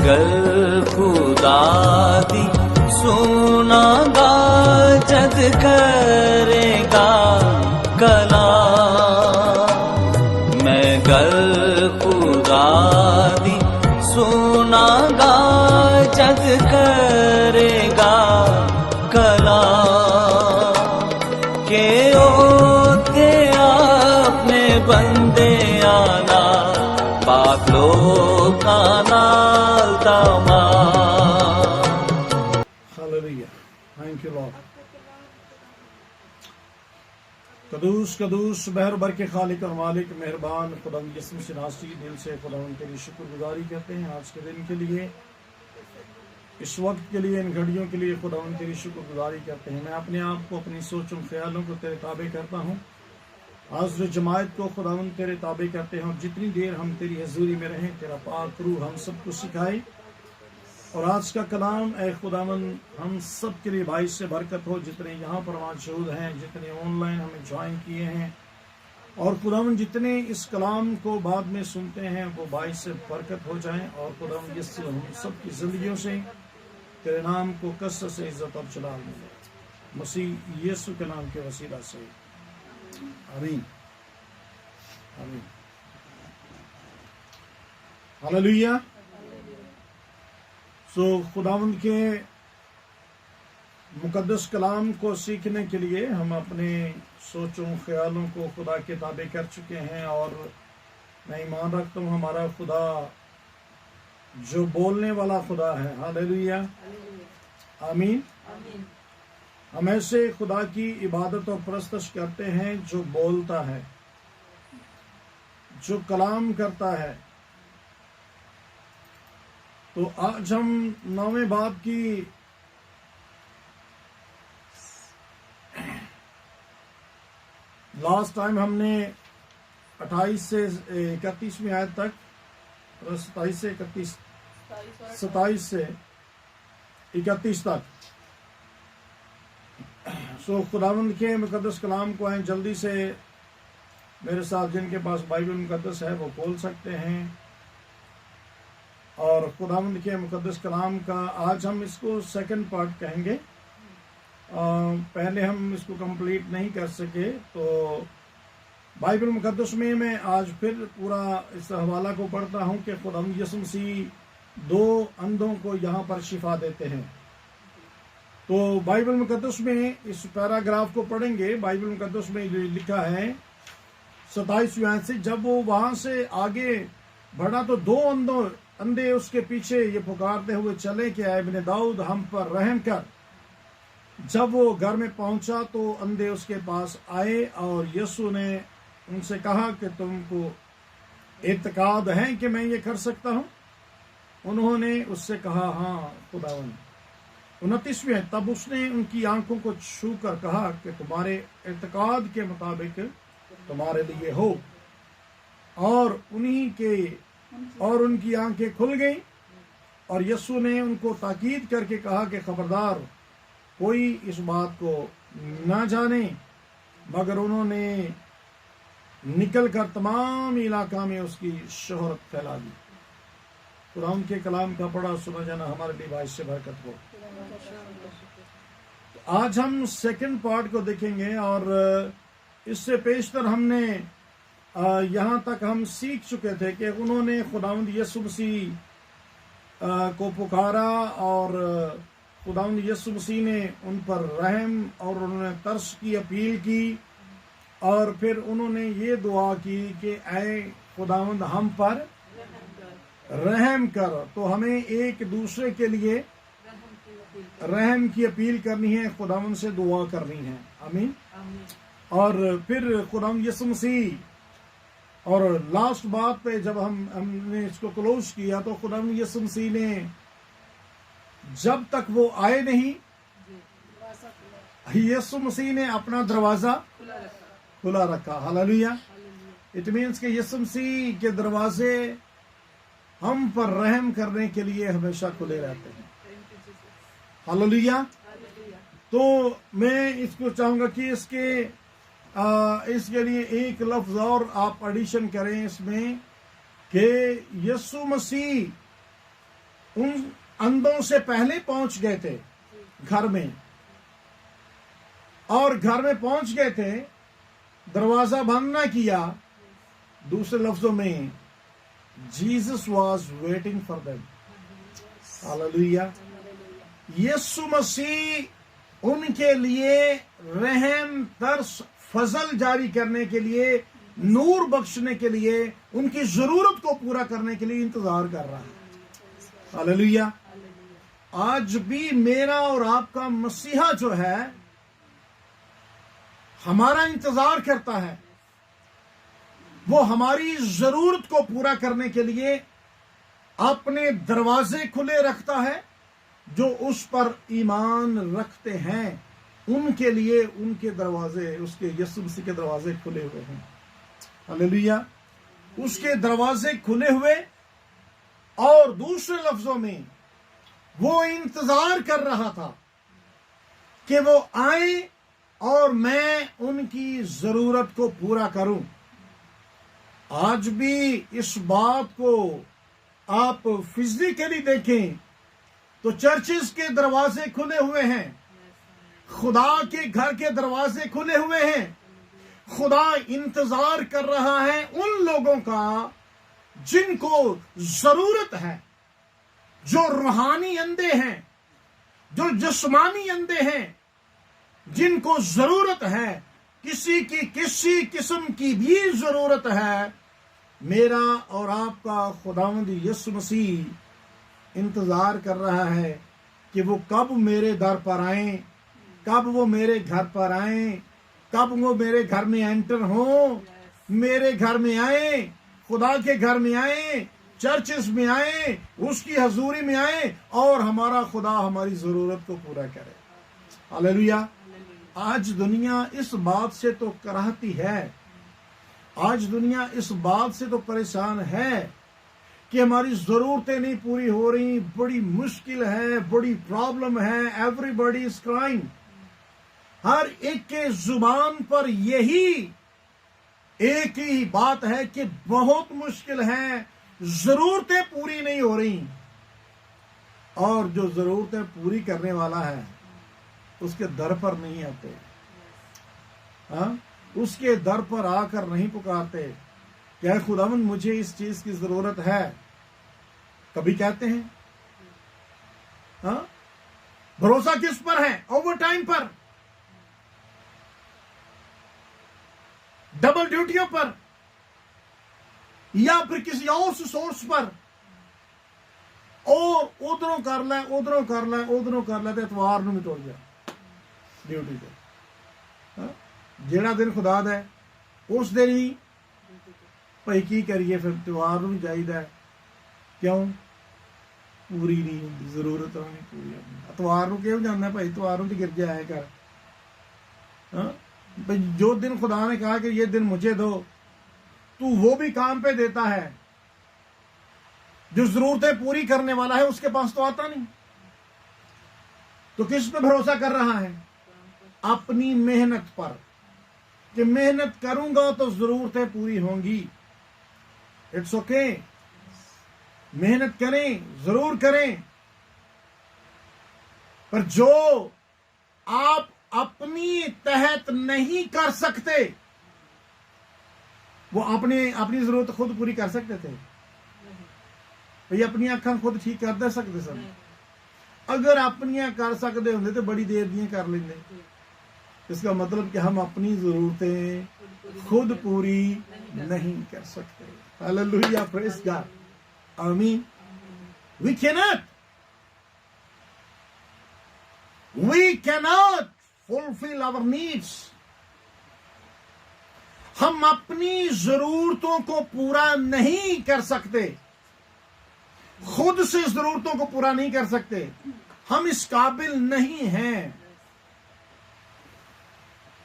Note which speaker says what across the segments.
Speaker 1: गर खुदा दी सुनागा जग करेगा कलाम। मैं गर खुदा दी सुनागा जग करेगा कलाम। के ओते अपने बंदे आना पाक लोका नाल तमाम।
Speaker 2: Hallelujah, thank you lord. कदूस कदूस बहर बर के खालिक और मालिक मेहरबान खुदा यसम शनासी दिल से खुदा तेरी शुक्रगुजारी करते हैं आज के दिन के लिए, इस वक्त के लिए, इन घड़ियों के लिए खुदा तेरी शुक्रगुजारी करते हैं। मैं अपने आप को, अपनी सोचों ख्यालों को तेरे ताबे करता हूँ। हाज़िर जमायत को खुदावन तेरे ताबे करते हैं और जितनी देर हम तेरी हजूरी में रहें तेरा पाक रूह हम सबको सिखाए। और आज का कलाम ए खुदावन हम सब के लिए बाइस से बरकत हो, जितने यहाँ पर मौजूद हैं, जितने ऑनलाइन हमें ज्वाइन किए हैं, और खुदावन जितने इस कलाम को बाद में सुनते हैं वो बाइस से बरकत हो जाएं। और खुदावन जिससे हम सब की जिंदगियों से तेरे नाम को कसरत से इज्जत और जलाल मिले, मसीह यीशु के नाम के वसीला से, आमीन आमीन। हालेलुया। सो खुदावंद के मुकद्दस कलाम को सीखने के लिए हम अपने सोचों ख्यालों को खुदा के ताबे कर चुके हैं। और मैं ईमान रखता हूँ हमारा खुदा जो बोलने वाला खुदा है। हालेलुया, आमीन। हम ऐसे खुदा की इबादत और परस्तश करते हैं जो बोलता है, जो कलाम करता है। तो आज हम 9वें बाब की लास्ट टाइम हमने 28 से 31वीं आयत तक, 27 से 31, 27 से 31 तक। सो खुदावंद के मुकद्दस कलाम को हैं जल्दी से मेरे साथ, जिनके पास बाइबल मुकद्दस है वो खोल सकते हैं। और खुदावंद के मुकद्दस कलाम का आज हम इसको सेकंड पार्ट कहेंगे। पहले हम इसको कंप्लीट नहीं कर सके, तो बाइबल मुकद्दस में मैं आज फिर पूरा इस हवाला को पढ़ता हूँ कि खुदावंद यीशु मसीह 2 अंधों को यहाँ पर शिफा देते हैं। तो बाइबल मुकद्दस में इस पैराग्राफ को पढ़ेंगे। बाइबल मुकद्दस में लिखा है 27वीं आयत से, जब वो वहां से आगे बढ़ा तो 2 अंधे उसके पीछे ये पुकारते हुए चले कि ऐ इब्ने दाऊद हम पर रहम कर। जब वो घर में पहुंचा तो अंधे उसके पास आए और यीशु ने उनसे कहा कि तुमको एतकाद है कि मैं ये कर सकता हूं? उन्होंने उससे कहा हाँ खुदावन। 29वें, तब उसने उनकी आंखों को छूकर कहा कि तुम्हारे एतकाद के मुताबिक तुम्हारे लिए हो। और उनकी आंखें खुल गईं। और यीशु ने उनको ताकीद करके कहा कि खबरदार कोई इस बात को ना जाने, मगर उन्होंने निकल कर तमाम इलाका में उसकी शोहरत फैला दी। कुरान के कलाम का पढ़ा सुना जाना हमारे लिए बाइस से बरकत हो। तो आज हम सेकंड पार्ट को देखेंगे। और इससे पेशतर हमने यहाँ तक हम सीख चुके थे कि उन्होंने खुदावंद यीशु मसीह को पुकारा और खुदावंद यीशु मसीह ने उन पर रहम और उन्होंने तरस की अपील की। और फिर उन्होंने ये दुआ की कि ऐ खुदावंद हम पर रहम कर। तो हमें एक दूसरे के लिए रहम की अपील करनी है, खुदावंद से दुआ करनी है। आमीन। और फिर खुदावंद यीशु मसीह, और लास्ट बात पे जब हमने इसको क्लोज किया तो खुदावंद यीशु मसीह ने जब तक वो आए नहीं, यीशु मसीह ने अपना दरवाजा खुला रखा। हालेलुया। इट मीन्स कि यीशु मसीह के दरवाजे हम पर रहम करने के लिए हमेशा खुले रहते हैं। हालेलुया। तो मैं इसको चाहूंगा कि इसके लिए एक लफ्ज और आप एडिशन करें इसमें कि यीशु मसीह उन अंधों से पहले पहुंच गए थे घर में, और घर में पहुंच गए थे, दरवाजा बंद ना किया। दूसरे लफ्जों में, Jesus was waiting for them. Hallelujah. यीशु मसीह उनके लिए रहम, तरस, फजल जारी करने के लिए, नूर बख्शने के लिए, उनकी जरूरत को पूरा करने के लिए इंतजार कर रहा है। हालेलुया। आज भी मेरा और आपका मसीहा जो है हमारा इंतजार करता है। वो हमारी जरूरत को पूरा करने के लिए अपने दरवाजे खुले रखता है। जो उस पर ईमान रखते हैं उनके लिए उनके दरवाजे, उसके यीशु मसीह के दरवाजे खुले हुए हैं। हालेलुया। उसके दरवाजे खुले हुए, और दूसरे लफ्जों में वो इंतजार कर रहा था कि वो आए और मैं उनकी जरूरत को पूरा करूं। आज भी इस बात को आप फिजिकली देखें तो चर्चेस के दरवाजे खुले हुए हैं, खुदा के घर के दरवाजे खुले हुए हैं। खुदा इंतजार कर रहा है उन लोगों का जिनको जरूरत है, जो रूहानी अंधे हैं, जो जिस्मानी अंधे हैं, जिनको जरूरत है, किसी किस्म की भी जरूरत है। मेरा और आपका खुदावंद यीशु मसीह इंतजार कर रहा है कि वो कब मेरे दर पर आए, कब वो मेरे घर पर आए, कब वो मेरे घर में एंटर हो, मेरे घर में आए, खुदा के घर में आए, चर्चेस में आए, उसकी हजूरी में आए, और हमारा खुदा हमारी जरूरत को पूरा करे। हालेलुया। आज दुनिया इस बात से तो कराहती है, आज दुनिया इस बात से तो परेशान है कि हमारी जरूरतें नहीं पूरी हो रही, बड़ी मुश्किल है, बड़ी प्रॉब्लम है। Everybody is crying. हर एक के जुबान पर यही एक ही बात है कि बहुत मुश्किल है, जरूरतें पूरी नहीं हो रही। और जो जरूरतें पूरी करने वाला है उसके दर पर नहीं आते, हाँ, उसके दर पर आकर नहीं पुकारते, क्या खुदावंद मुझे इस चीज की जरूरत है। कभी कहते हैं, हाँ, भरोसा किस पर है? ओवर टाइम पर, डबल ड्यूटियों पर, या फिर किसी और सोर्स पर, और उधरों कर ले, उधरों कर ले, उधरों कर ले, तो इतवार नूं भी टुर जा ड्यूटी ते। जेड़ा दिन खुदा दा है उस दिन ही भाई की करिए, फिर त्योहार नूं भी जाईदा है। क्यों? पूरी नहीं होंदी, जरूरत नहीं पूरी होंदी। इतवार नूं क्यों जाना भाई? इतवार नूं गिरजा आया कर। भाई जो दिन खुदा ने कहा कि ये दिन मुझे दो, तू वो भी काम पे देता है। जो जरूरतें पूरी करने वाला है उसके पास तो आता नहीं, तो किस पे भरोसा कर रहा है? अपनी मेहनत पर, कि मेहनत करूंगा तो जरूरतें पूरी होंगी। इट्स ओके, मेहनत करें, जरूर करें, पर जो आप अपनी तहत नहीं कर सकते, वो अपनी जरूरत खुद पूरी कर सकते थे भाई? अपनी अखां खुद ठीक कर दे सकते सन? अगर अपनियां कर सकते होंगे तो बड़ी देर दियां कर लेंगे। इसका मतलब कि हम अपनी जरूरतें खुद पूरी नहीं कर सकते। Hallelujah, praise God, amen. We cannot fulfil our needs. हम अपनी जरूरतों को पूरा नहीं कर सकते, खुद से जरूरतों को पूरा नहीं कर सकते। हम इस काबिल नहीं हैं,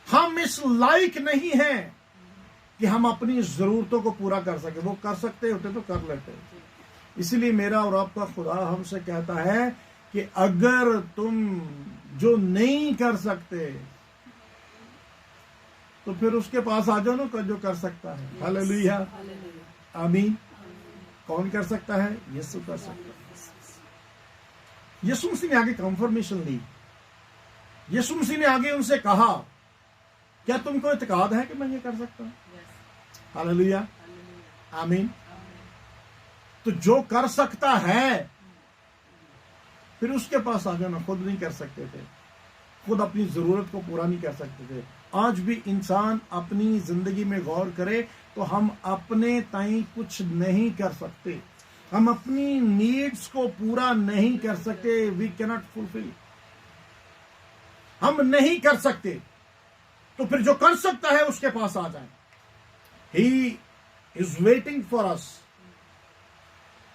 Speaker 2: हम इस लायक नहीं हैं कि हम अपनी जरूरतों को पूरा कर सके। वो कर सकते होते तो कर लेते। इसलिए मेरा और आपका खुदा हमसे कहता है कि अगर तुम जो नहीं कर सकते तो फिर उसके पास आ जाओ ना, जो कर सकता है। हालेलुया, आमीन। कौन कर सकता है? यीशु कर सकता है। यीशु मसीह ने आगे कंफर्मेशन दी। यीशु मसीह ने आगे उनसे कहा, क्या तुमको इत्काद है कि मैं ये कर सकता हूं? हालेलुया, आमीन। तो जो कर सकता है, फिर उसके पास आ जाना। खुद नहीं कर सकते थे, खुद अपनी जरूरत को पूरा नहीं कर सकते थे। आज भी इंसान अपनी जिंदगी में गौर करे तो हम अपने ताई कुछ नहीं कर सकते, हम अपनी नीड्स को पूरा नहीं कर सकते। वी कैनॉट फुलफिल, हम नहीं कर सकते। तो फिर जो कर सकता है उसके पास आ जाए। He is waiting for us,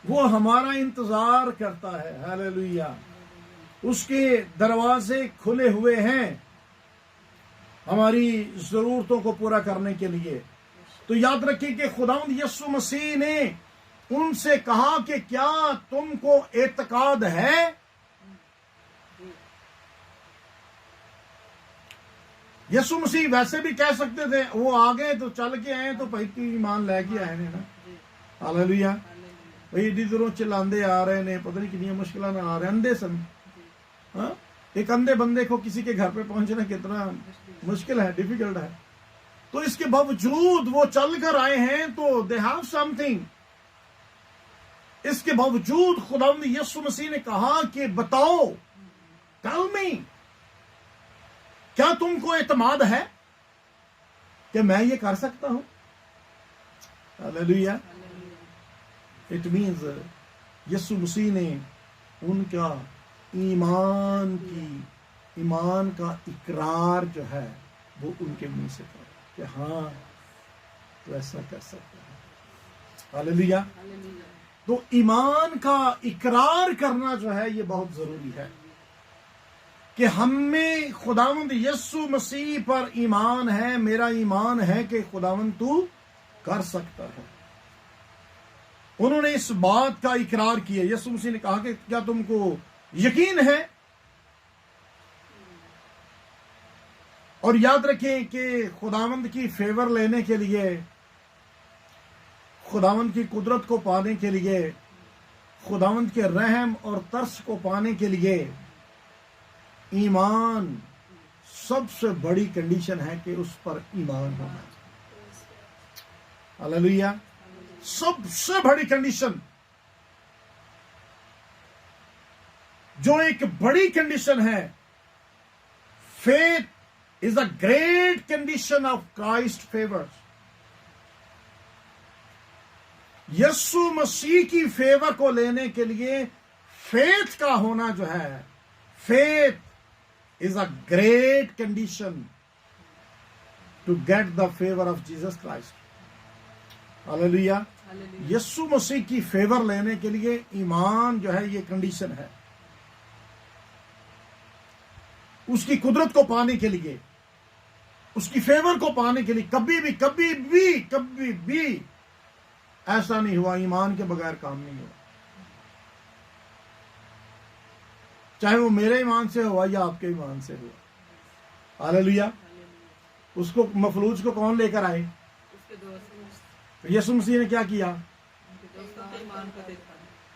Speaker 2: वो हमारा इंतजार करता है। हालेलुया, उसके दरवाजे खुले हुए हैं हमारी जरूरतों को पूरा करने के लिए। तो याद रखिए कि खुदावंद यीशु मसीह ने उनसे कहा कि क्या तुमको एतकाद है? यीशु मसीह वैसे भी कह सकते थे, वो आ गए तो चल के आए तो भाई की ईमान लैके आए ने ना। हालेलुया, भाई एडी दूरों चिल्लांदे आ रहे ने, पता नहीं कितनी मुश्किल ना आ रहे, अंधे सन। हाँ, एक अंधे बंदे को किसी के घर पे पहुंचना कितना मुश्किल है, डिफिकल्ट है। तो इसके बावजूद वो चल कर आए हैं, तो दे हैव समथिंग। इसके बावजूद खुदावंद यीशु मसीह ने कहा कि बताओ, टेल मी, क्या तुमको एतमाद है कि मैं ये कर सकता हूं? हालेलुया, इट मीन्स यीशु मसीह ने उनका ईमान का इकरार जो है वो उनके मुंह से करा कि हाँ तो ऐसा कर सकता है। हालेलुया, तो ईमान का इकरार करना जो है ये बहुत जरूरी है कि हमें खुदावंद यीशु मसीह पर ईमान है। मेरा ईमान है कि खुदावंद तू कर सकता है। उन्होंने इस बात का इकरार किया। यीशु मसीह ने कहा कि क्या तुमको यकीन है? और याद रखें कि खुदावंद की फेवर लेने के लिए, खुदावंद की कुदरत को पाने के लिए, खुदावंद के रहम और तरस को पाने के लिए ईमान सबसे बड़ी कंडीशन है कि उस पर ईमान होना। हालेलुया, सबसे बड़ी कंडीशन, जो एक बड़ी कंडीशन है। Faith is a great condition of Christ favour. यीशु मसीह की फेवर को लेने के लिए फेथ का होना जो है, faith is a great condition to get the favor of Jesus Christ. Hallelujah, यीशु मसीह की फेवर लेने के लिए ईमान जो है ये कंडीशन है। उसकी कुदरत को पाने के लिए, उसकी फेवर को पाने के लिए कभी भी ऐसा नहीं हुआ ईमान के बगैर काम नहीं हुआ। चाहे वो मेरे ईमान से हुआ या आपके ईमान से हुआ। हालेलुया, उसको मफलूज को कौन लेकर आए? यीशु मसीह ने क्या किया?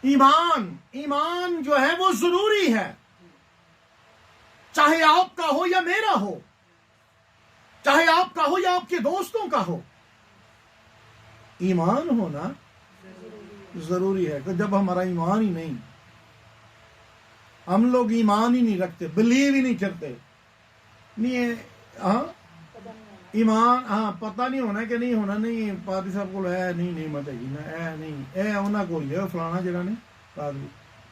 Speaker 2: ईमान जो है वो जरूरी है, चाहे आपका हो या मेरा हो, चाहे आपका हो या आपके दोस्तों का हो। ईमान होना जरूरी है। तो जब हमारा ईमान ही नहीं, हम लोग ईमान ही नहीं रखते, बिलीव ही नहीं करते, नहीं है, हाँ ईमान, हाँ पता नहीं होना कि नहीं होना, नहीं पादी साहब को है नहीं मत है ना, ए नहीं ए उन्होंने को है फलाना जरा ने पादी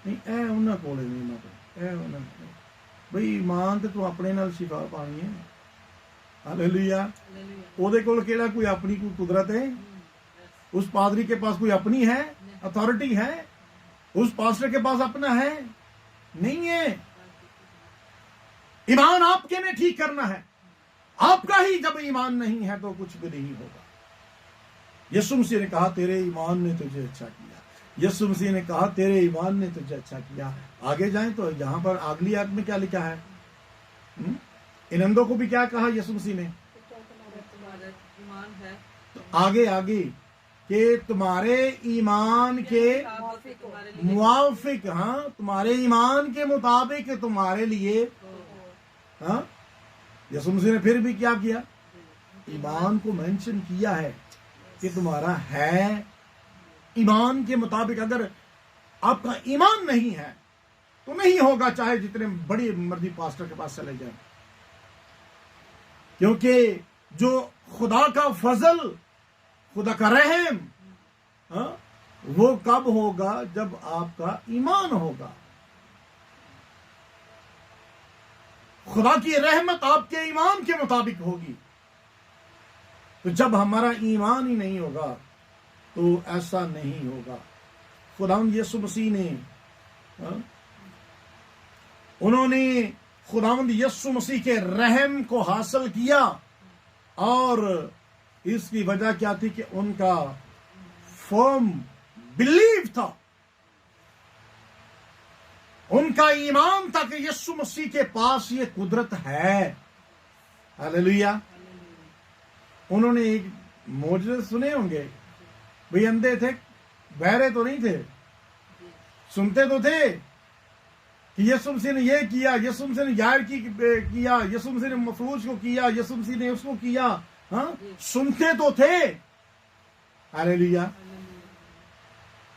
Speaker 2: नहीं ए उन्होंने को नहीं मत ए उन्होंने भाई ईमान तो तू अपने नाल शिफा पानी है। हालेलुया, ओदे कोल केड़ा कोई अपनी कोई कुदरत है? उस पादरी के पास कोई अपनी है, अथॉरिटी है? उस पास्टर के पास अपना है? नहीं है। ईमान आपके में ठीक करना है, आपका ही जब ईमान नहीं है तो कुछ भी नहीं होगा। यीशु मसीह ने कहा तेरे ईमान ने तुझे अच्छा किया। यीशु मसीह ने कहा तेरे ईमान ने तुझे अच्छा किया। आगे जाएं तो यहां पर अगली आयत में क्या लिखा है? इन अंधों को भी क्या कहा यीशु मसीह ने? तो आगे कि तुम्हारे ईमान के मुआफिक, हाँ, तुम्हारे ईमान के मुताबिक तुम्हारे लिए, हाँ, यीशु मसीह ने फिर भी क्या किया, ईमान को मेंशन किया है कि तुम्हारा है ईमान के मुताबिक। अगर आपका ईमान नहीं है तो नहीं होगा, चाहे जितने बड़ी मर्जी पास्टर के पास चले जाए, क्योंकि जो खुदा का फजल, खुदा का रहम, हाँ, वो कब होगा, जब आपका ईमान होगा। खुदा की रहमत आपके ईमान के मुताबिक होगी। तो जब हमारा ईमान ही नहीं होगा तो ऐसा नहीं होगा। खुदावंद यीशु मसीह ने, हाँ, उन्होंने खुदावंद यीशु मसीह के रहम को हासिल किया, और इसकी वजह क्या थी कि उनका फर्म बिलीव था, उनका ईमान था कि यीशु मसीह के पास ये कुदरत है। हालेलुया। उन्होंने एक मौजूद सुने होंगे, भाई अंधे थे, बहरे तो नहीं थे, सुनते तो थे कि यीशु मसीह ने ये किया, यीशु मसीह ने यार किया, यीशु मसीह ने मफलूज को किया, यीशु मसीह ने उसको किया, हाँ, सुनते तो थे। हालेलुया।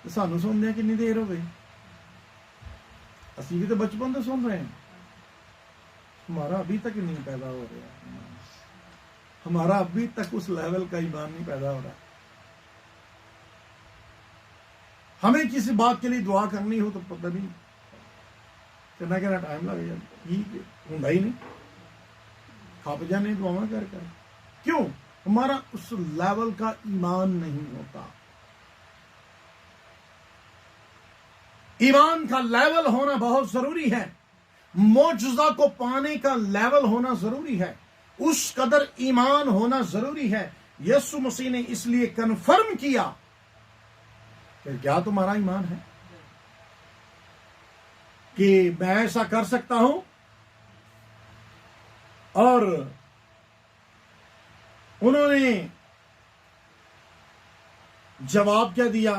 Speaker 2: तो सानू सुनने कितनी देर हो गई, असि भी तो बचपन से सुन रहे हैं, हमारा अभी तक नहीं पैदा हो रहा, हमारा अभी तक उस लेवल का ईमान नहीं पैदा हो रहा। हमें किसी बात के लिए दुआ करनी हो तो पता नहीं कितना कितना टाइम लग जाता, होंगे ही नहीं, खप जाने दुआ कर कर। क्यों? हमारा उस लेवल का ईमान नहीं होता। ईमान का लेवल होना बहुत जरूरी है, मौजूदा को पाने का लेवल होना जरूरी है, उस कदर ईमान होना जरूरी है। यीशु मसीह ने इसलिए कन्फर्म किया कि क्या तुम्हारा ईमान है कि मैं ऐसा कर सकता हूं। और उन्होंने जवाब क्या दिया,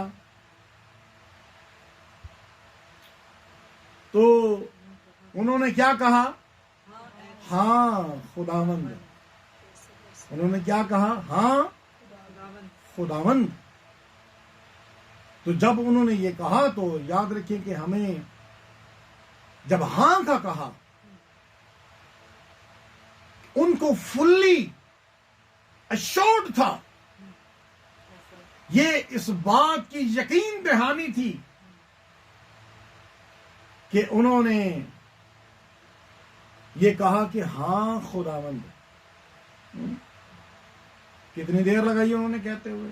Speaker 2: तो उन्होंने क्या कहा, हाँ खुदावंद। उन्होंने क्या कहा, हाँ खुदावंद। तो जब उन्होंने ये कहा तो याद रखिए कि हमें जब हां का कहा, उनको फुल्ली अश्योर्ड था, ये इस बात की यकीन दहानी थी कि उन्होंने ये कहा कि हां खुदावंद। कितनी देर लगाई उन्होंने कहते हुए,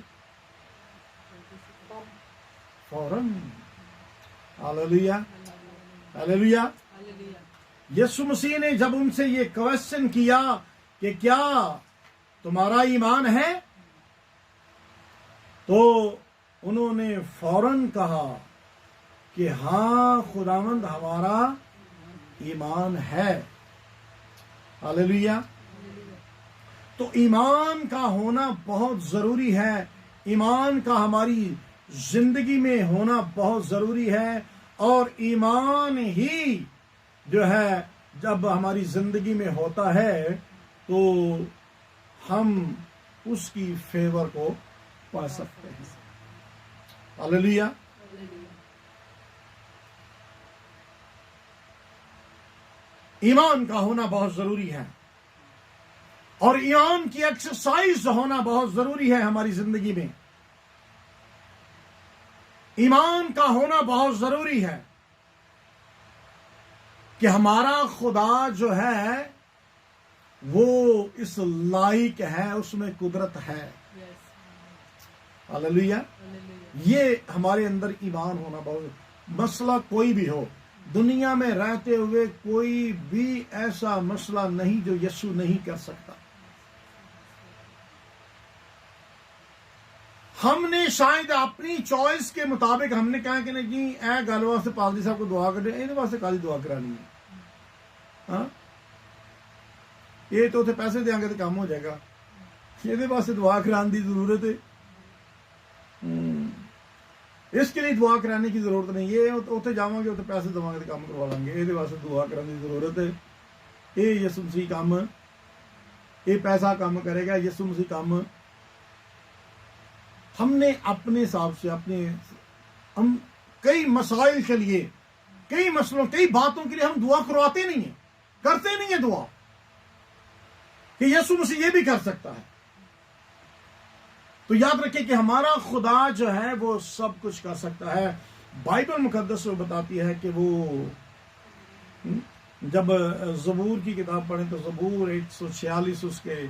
Speaker 2: फौरन। Hallelujah, hallelujah. यीशु मसीह ने जब उनसे ये क्वेश्चन किया कि क्या तुम्हारा ईमान है, तो उन्होंने फौरन कहा कि हाँ खुदावंद हमारा ईमान है। हालेलुया। तो ईमान का होना बहुत जरूरी है, ईमान का हमारी जिंदगी में होना बहुत जरूरी है। और ईमान ही जो है जब हमारी जिंदगी में होता है तो हम उसकी फेवर को पा सकते हैं। हालेलुया। ईमान का होना बहुत जरूरी है, और ईमान की एक्सरसाइज होना बहुत जरूरी है हमारी जिंदगी में। ईमान का होना बहुत जरूरी है कि हमारा खुदा जो है वो इस लायक है, उसमें कुदरत है। हालेलुया। ये हमारे अंदर ईमान होना बहुत, मसला कोई भी हो, दुनिया में रहते हुए कोई भी ऐसा मसला नहीं जो यीशु नहीं कर सकता। हमने शायद अपनी चॉइस के मुताबिक हमने कहा कि नहीं जी ए गल वास्ते पादरी साहब को दुआ करनी, ये वास्ते काली दुआ करानी है, हाँ ये तो उसे पैसे देंगे तो काम हो जाएगा, ये वास्ते दुआ कराने की जरूरत है। इसके लिए दुआ कराने की जरूरत नहीं। ये उत्थे जावांगे उत्थे पैसे देवांगे तो काम करवा लांगे। ये वास्ते दुआ कराने की जरूरत है। ये यसु मसीह काम, ये पैसा काम करेगा, यसु मसीह काम। हमने अपने हिसाब से हम कई मसाइल के लिए, कई मसलों, कई बातों के लिए हम दुआ करवाते नहीं है, करते नहीं है दुआ कि यसु मसीह ये भी कर सकता है। तो याद रखें कि हमारा खुदा जो है वो सब कुछ कर सकता है। बाइबल मुकद्दस बताती है कि वो जब ज़बूर की किताब पढ़ें तो ज़बूर 146 उसके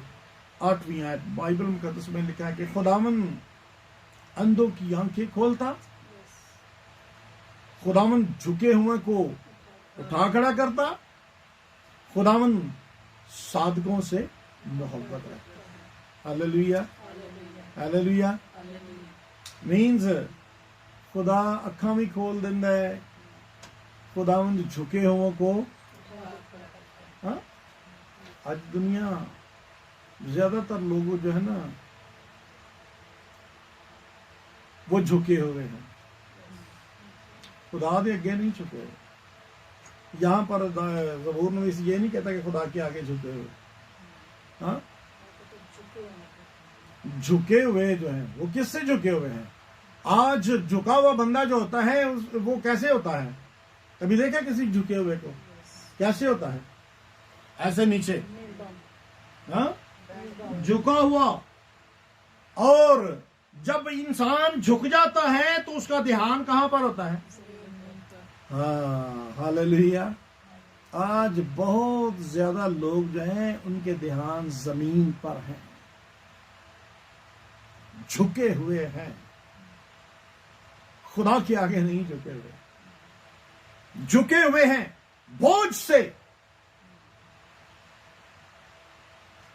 Speaker 2: 8वीं आयत बाइबल मुकद्दस में लिखा है कि खुदावन अंधों की आंखें खोलता, खुदावन झुके हुए को उठा खड़ा करता, खुदावन साधकों से मोहब्बत रखता। Hallelujah, hallelujah. मीन्स खुदा अखा भी खोल दिंदा है, खुदावन झुके हुए को। हाँ, आज दुनिया ज्यादातर लोग जो है ना वो झुके हुए हैं, खुदा के आगे नहीं झुके हुए। यहां पर ज़बूर नवीस ये नहीं कहता कि खुदा के आगे झुके हुए। हाँ, झुके हुए जो हैं वो किससे झुके हुए हैं? आज झुका हुआ बंदा जो होता है वो कैसे होता है? कभी देखा किसी झुके हुए को? कैसे होता है? ऐसे नीचे, हाँ, झुका हुआ। और जब इंसान झुक जाता है तो उसका ध्यान कहां पर होता है? हाँ, हालेलुया। आज बहुत ज्यादा लोग जो हैं उनके ध्यान जमीन पर हैं, झुके हुए हैं, खुदा के आगे नहीं झुके हुए, झुके हुए हैं बोझ से।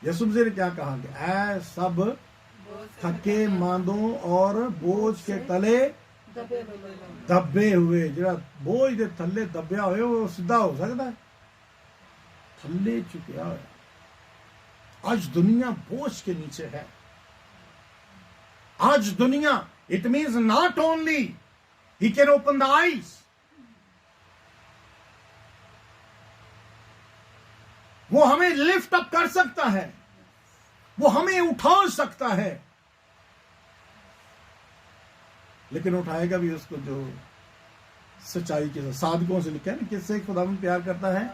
Speaker 2: यसुम ने क्या कहा कि ऐ सब थके मांदों और बोझ के तले दबे हुए। जरा बोझ के थले दबिया हुए वो सीधा हो सकता है? थले चुकिया हुआ। आज दुनिया बोझ के नीचे है। आज दुनिया, it means not only he can open the eyes, वो हमें लिफ्ट अप कर सकता है, वो हमें उठा सकता है, लेकिन उठाएगा भी उसको जो सच्चाई के साथ, साधकों से। लिखा है ना, किससे खुदावंद प्यार करता है?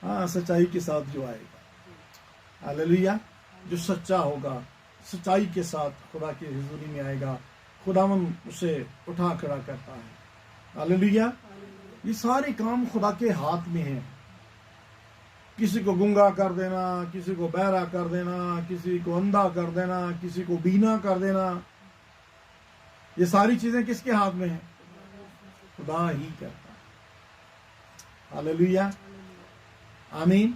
Speaker 2: हाँ, सच्चाई के साथ जो आएगा। हालेलुया। जो सच्चा होगा, सच्चाई के साथ खुदा की हुजूरी में आएगा, खुदावंद उसे उठा खड़ा करता है। हालेलुया। ये सारे काम खुदा के हाथ में हैं। किसी को गूंगा कर देना, किसी को बहरा कर देना, किसी को अंधा कर देना, किसी को बीना कर देना, ये सारी चीजें किसके हाथ में हैं? खुदा ही करता है। हालेलुया, आमीन।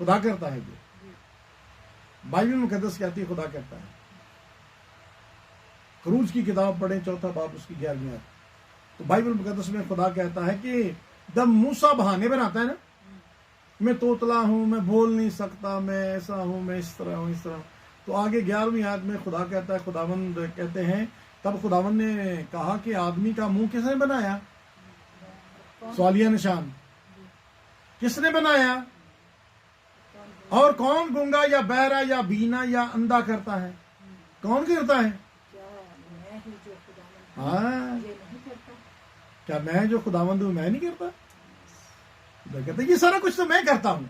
Speaker 2: खुदा करता है। ये बाइबल मुकद्दस कहती है खुदा करता है। खरूज की किताब पढ़ें, 4 बाब उसकी 11वीं आयत, तो बाइबल मुकद्दस में खुदा कहता है कि जब मूसा बहाने बनाता है ना, मैं तोतला हूं, मैं बोल नहीं सकता, मैं ऐसा हूं, मैं इस तरह हूं, इस तरह, तो आगे 11वीं आयत में खुदा कहता है, खुदावंद कहते हैं, तब खुदावंद ने कहा कि आदमी का मुंह किसने बनाया? सवालिया निशान। किसने बनाया? और कौन गूंगा या बहरा या बीना या अंधा करता है? कौन करता है? हाँ, क्या मैं जो खुदावंद हूं मैं नहीं करता? कहते ये सारा कुछ तो मैं करता हूं।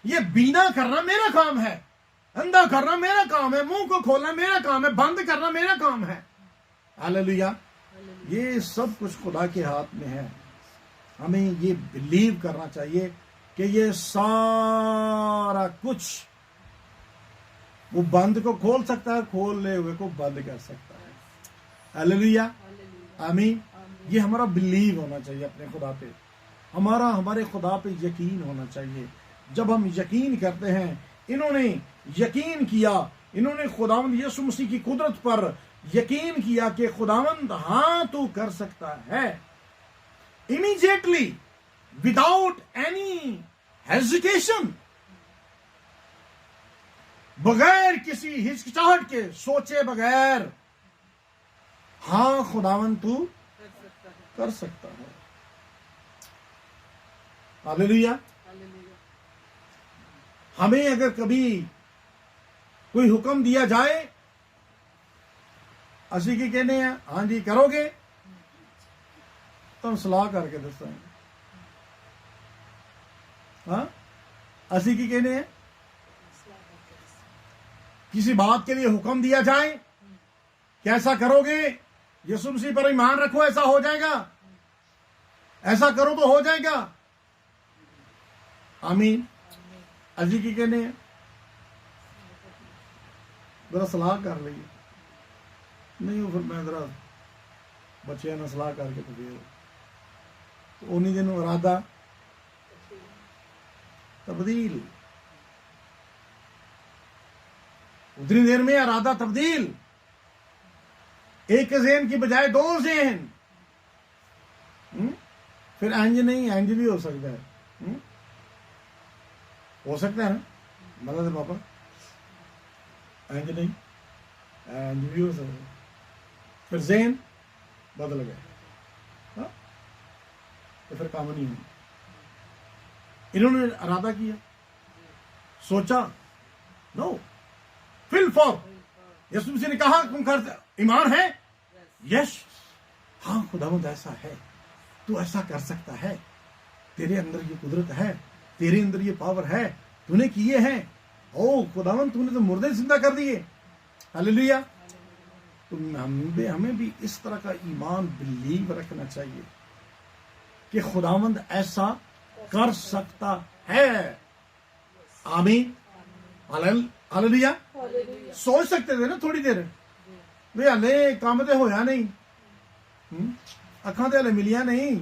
Speaker 2: ये बीना करना मेरा काम है, अंधा करना मेरा काम है, मुंह को खोलना मेरा काम है, बंद करना मेरा काम है। हालेलुया। ये सब कुछ खुदा के हाथ में है। हमें ये बिलीव करना चाहिए कि ये सारा कुछ वो बंद को खोल सकता है, खोलने हुए को बंद कर सकता है। हालेलुया, आमीन। ये हमारा बिलीव होना चाहिए अपने खुदा पे, हमारे खुदा पे यकीन होना चाहिए। जब हम यकीन करते हैं, इन्होंने यकीन किया, इन्होंने खुदावंद यीशु मसीह की कुदरत पर यकीन किया कि खुदावंद हाँ तू कर सकता है, इमीडिएटली विदाउट एनी हेजिटेशन, बगैर किसी हिचकिचाहट के, सोचे बगैर हाँ खुदावन तू कर सकता है। हालेलुया। हमें अगर कभी कोई हुक्म दिया जाए, असी की कहने हैं हाँ जी करोगे, तो हम सलाह करके दसांगे। हाँ, असी की कहने हैं किसी बात के लिए हुक्म दिया जाए कैसा करोगे, यीशु मसीह पर ईमान रखो ऐसा हो जाएगा, ऐसा करो तो हो जाएगा। आमीन। अजी की कहने हैं जरा सलाह कर लीजिए, नहीं हो फिर मैं जरा बच्चे ने सलाह करके तो फिर तो उन्हीं दिन इरादा तब्दील, उतनी देर में इरादा तब्दील, एक ज़हन की बजाय दो ज़हन। फिर इंज नहीं, इंज भी हो सकता है, हो सकता है ना, मतलब पापा इंज नहीं, इंज भी हो सकता है। फिर ज़हन बदल गए, हाँ? तो फिर काम नहीं हुआ। इन्होंने इरादा किया, सोचा, नो फिल फॉर, यीशु मसीह ने कहा तुम कर ईमान है, यस हाँ खुदावंद ऐसा है, तू ऐसा कर सकता है, तेरे अंदर ये कुदरत है, तेरे अंदर ये पावर है, तूने किए हैं। ओ खुदावंद तूने तो मुर्दे जिंदा कर दिए। हालेलुया। तो हमें भी इस तरह का ईमान बिलीव रखना चाहिए कि खुदावंद ऐसा कर सकता है। आमीन। हालेलुया। सोच सकते थे ना थोड़ी देर वे हले काम तो होया नहीं, अखा तो हले मिलिया नहीं,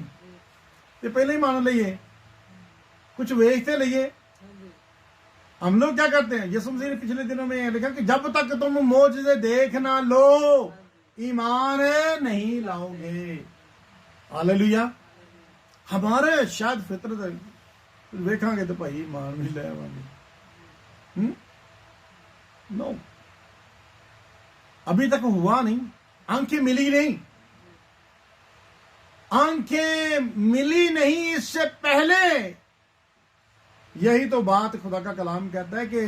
Speaker 2: तो पहले ही मान लीए, कुछ वेखते लिए। हम लोग क्या करते हैं, यीशु मसीह ने पिछले दिनों में लिखा कि जब तक तुम मौजज़े देख ना लो ईमान नहीं लाओगे। हालेलुया। हमारे शायद फितरत वेखांगे तो भाई ईमान भी ले आवांगे। नो, अभी तक हुआ नहीं, आंखें मिली नहीं, आंखें मिली नहीं इससे पहले। यही तो बात खुदा का कलाम कहता है कि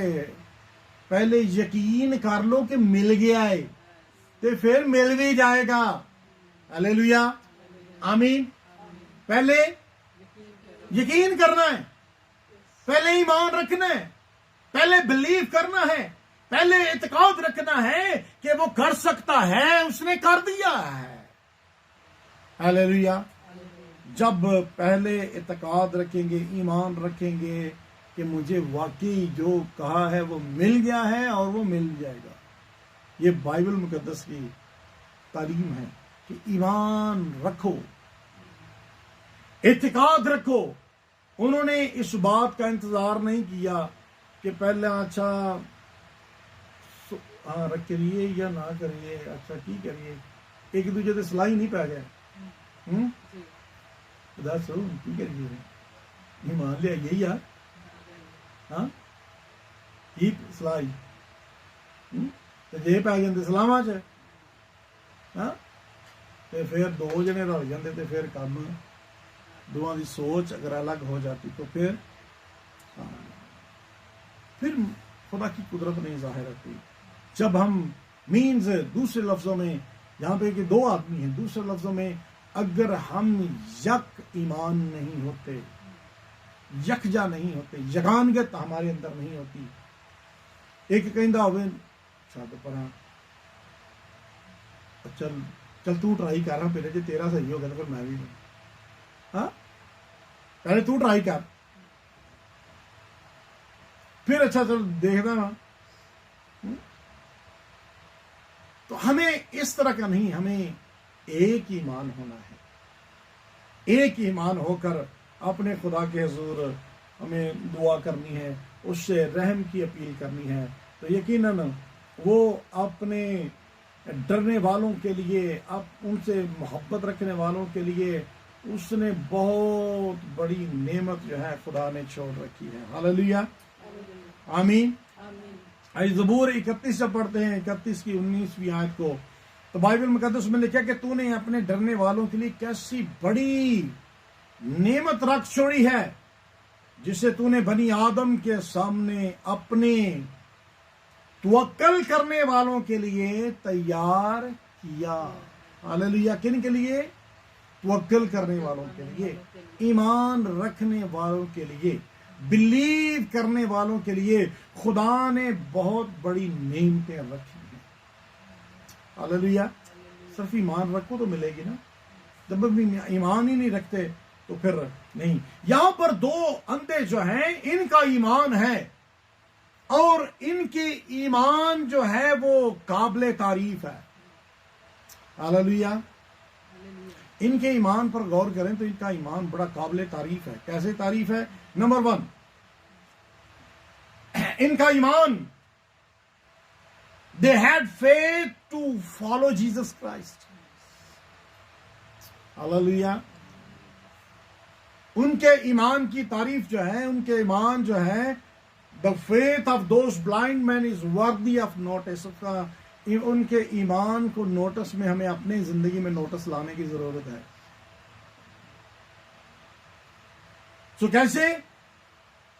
Speaker 2: पहले यकीन कर लो कि मिल गया है, तो फिर मिल भी जाएगा। हालेलुया। आमीन। पहले यकीन करना है, पहले ईमान रखना है, पहले बिलीव करना है, पहले इत्काद रखना है कि वो कर सकता है, उसने कर दिया है। हालेलुया। जब पहले इत्काद रखेंगे, ईमान रखेंगे कि मुझे वाकई जो कहा है वो मिल गया है और वो मिल जाएगा। ये बाइबल मुकद्दस की तालीम है कि ईमान रखो, इत्काद रखो। उन्होंने इस बात का इंतजार नहीं किया कि पहले अच्छा हाँ रख करिए या ना करिए, अच्छा की करिए, एक दूसरे से सलाही नहीं पै गया। दस की करिए, ईमान लिया यही यार, हाँ की सलाही तो जे पै जाते सलामा च, हाँ तो फिर दो जने रल जाते तो फिर काम, दोवां की सोच अगर अलग हो जाती तो फिर खुदा की कुदरत नहीं जाहिर होती। जब हम मीन्स दूसरे लफ्जों में, यहाँ पे कि दो आदमी हैं, दूसरे लफ्जों में अगर हम यक ईमान नहीं होते, यकजा नहीं होते, यगानगत हमारे अंदर नहीं होती, एक कहता होवे छत पर चल चल तू ट्राई कर, पहले जो तेरा सही हो गया तो फिर मैं भी, हाँ पहले तू ट्राई कर, फिर अच्छा चल देखना ना। तो हमें इस तरह का नहीं, हमें एक ईमान होना है। एक ईमान होकर अपने खुदा के हुजूर हमें दुआ करनी है, उससे रहम की अपील करनी है। तो यकीनन वो अपने डरने वालों के लिए, आप उनसे मोहब्बत रखने वालों के लिए उसने बहुत बड़ी नेमत जो है खुदा ने छोड़ रखी है। हालेलुया। आमीन। ज़बूर 31 से पढ़ते हैं, 31 की 19वीं आयत को तो बाइबल मुकद्दस में लिखा कि तूने अपने डरने वालों के लिए कैसी बड़ी नेमत रख छोड़ी है, जिसे तूने बनी आदम के सामने अपने तवक्कल करने वालों के लिए तैयार किया। हालेलुया। किन के लिए? तवक्कल करने वालों के लिए, ईमान रखने वालों के लिए, बिलीव करने वालों के लिए खुदा ने बहुत बड़ी नेमतें रखी हैं। हालेलुया। सिर्फ ईमान रखो तो मिलेगी ना, जब भी ईमान ही नहीं रखते तो फिर नहीं। यहां पर दो अंधे जो हैं, इनका ईमान है और इनकी ईमान जो है वो काबिले तारीफ है। हालेलुया। इनके ईमान पर गौर करें तो इनका ईमान बड़ा काबिले तारीफ है। कैसे तारीफ है? नंबर 1, इनका ईमान, they had faith to follow Jesus Christ. Hallelujah. उनके ईमान की तारीफ जो है, उनके ईमान जो है, the faith of those blind man is worthy of notice. उनके ईमान को नोटिस में, हमें अपनी जिंदगी में नोटिस लाने की जरूरत है। सो कैसे?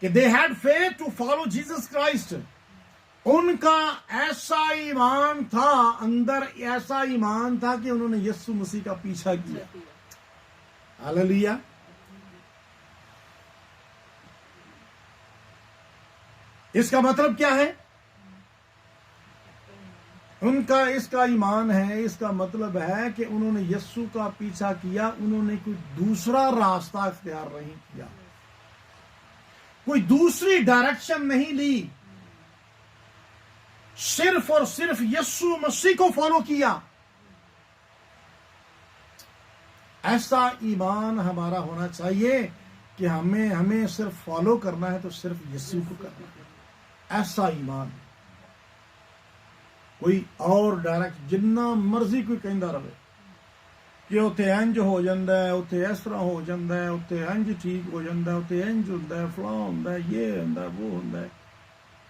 Speaker 2: कि they had faith to follow Jesus Christ. उनका ऐसा ईमान था, अंदर ऐसा ईमान था कि उन्होंने यीशु मसीह का पीछा किया। हालेलुया। इसका मतलब क्या है? उनका इसका ईमान है, इसका मतलब है कि उन्होंने यीशु का पीछा किया, उन्होंने कोई दूसरा रास्ता इख्तियार नहीं किया, कोई दूसरी डायरेक्शन नहीं ली, सिर्फ और सिर्फ यीशु मसीह को फॉलो किया। ऐसा ईमान हमारा होना चाहिए कि हमें सिर्फ फॉलो करना है तो सिर्फ यीशु को करना है। ऐसा ईमान, कोई और डायरेक्ट जिन्ना मर्जी कोई कहता रहे कि उत्थे इंज हो जाता है, उत्थे इस तरह हो जाता है, उत्थे इंज ठीक हो जाता है, उत्थे इंज होता है, फलां होता है, ये होता है, वो होता है,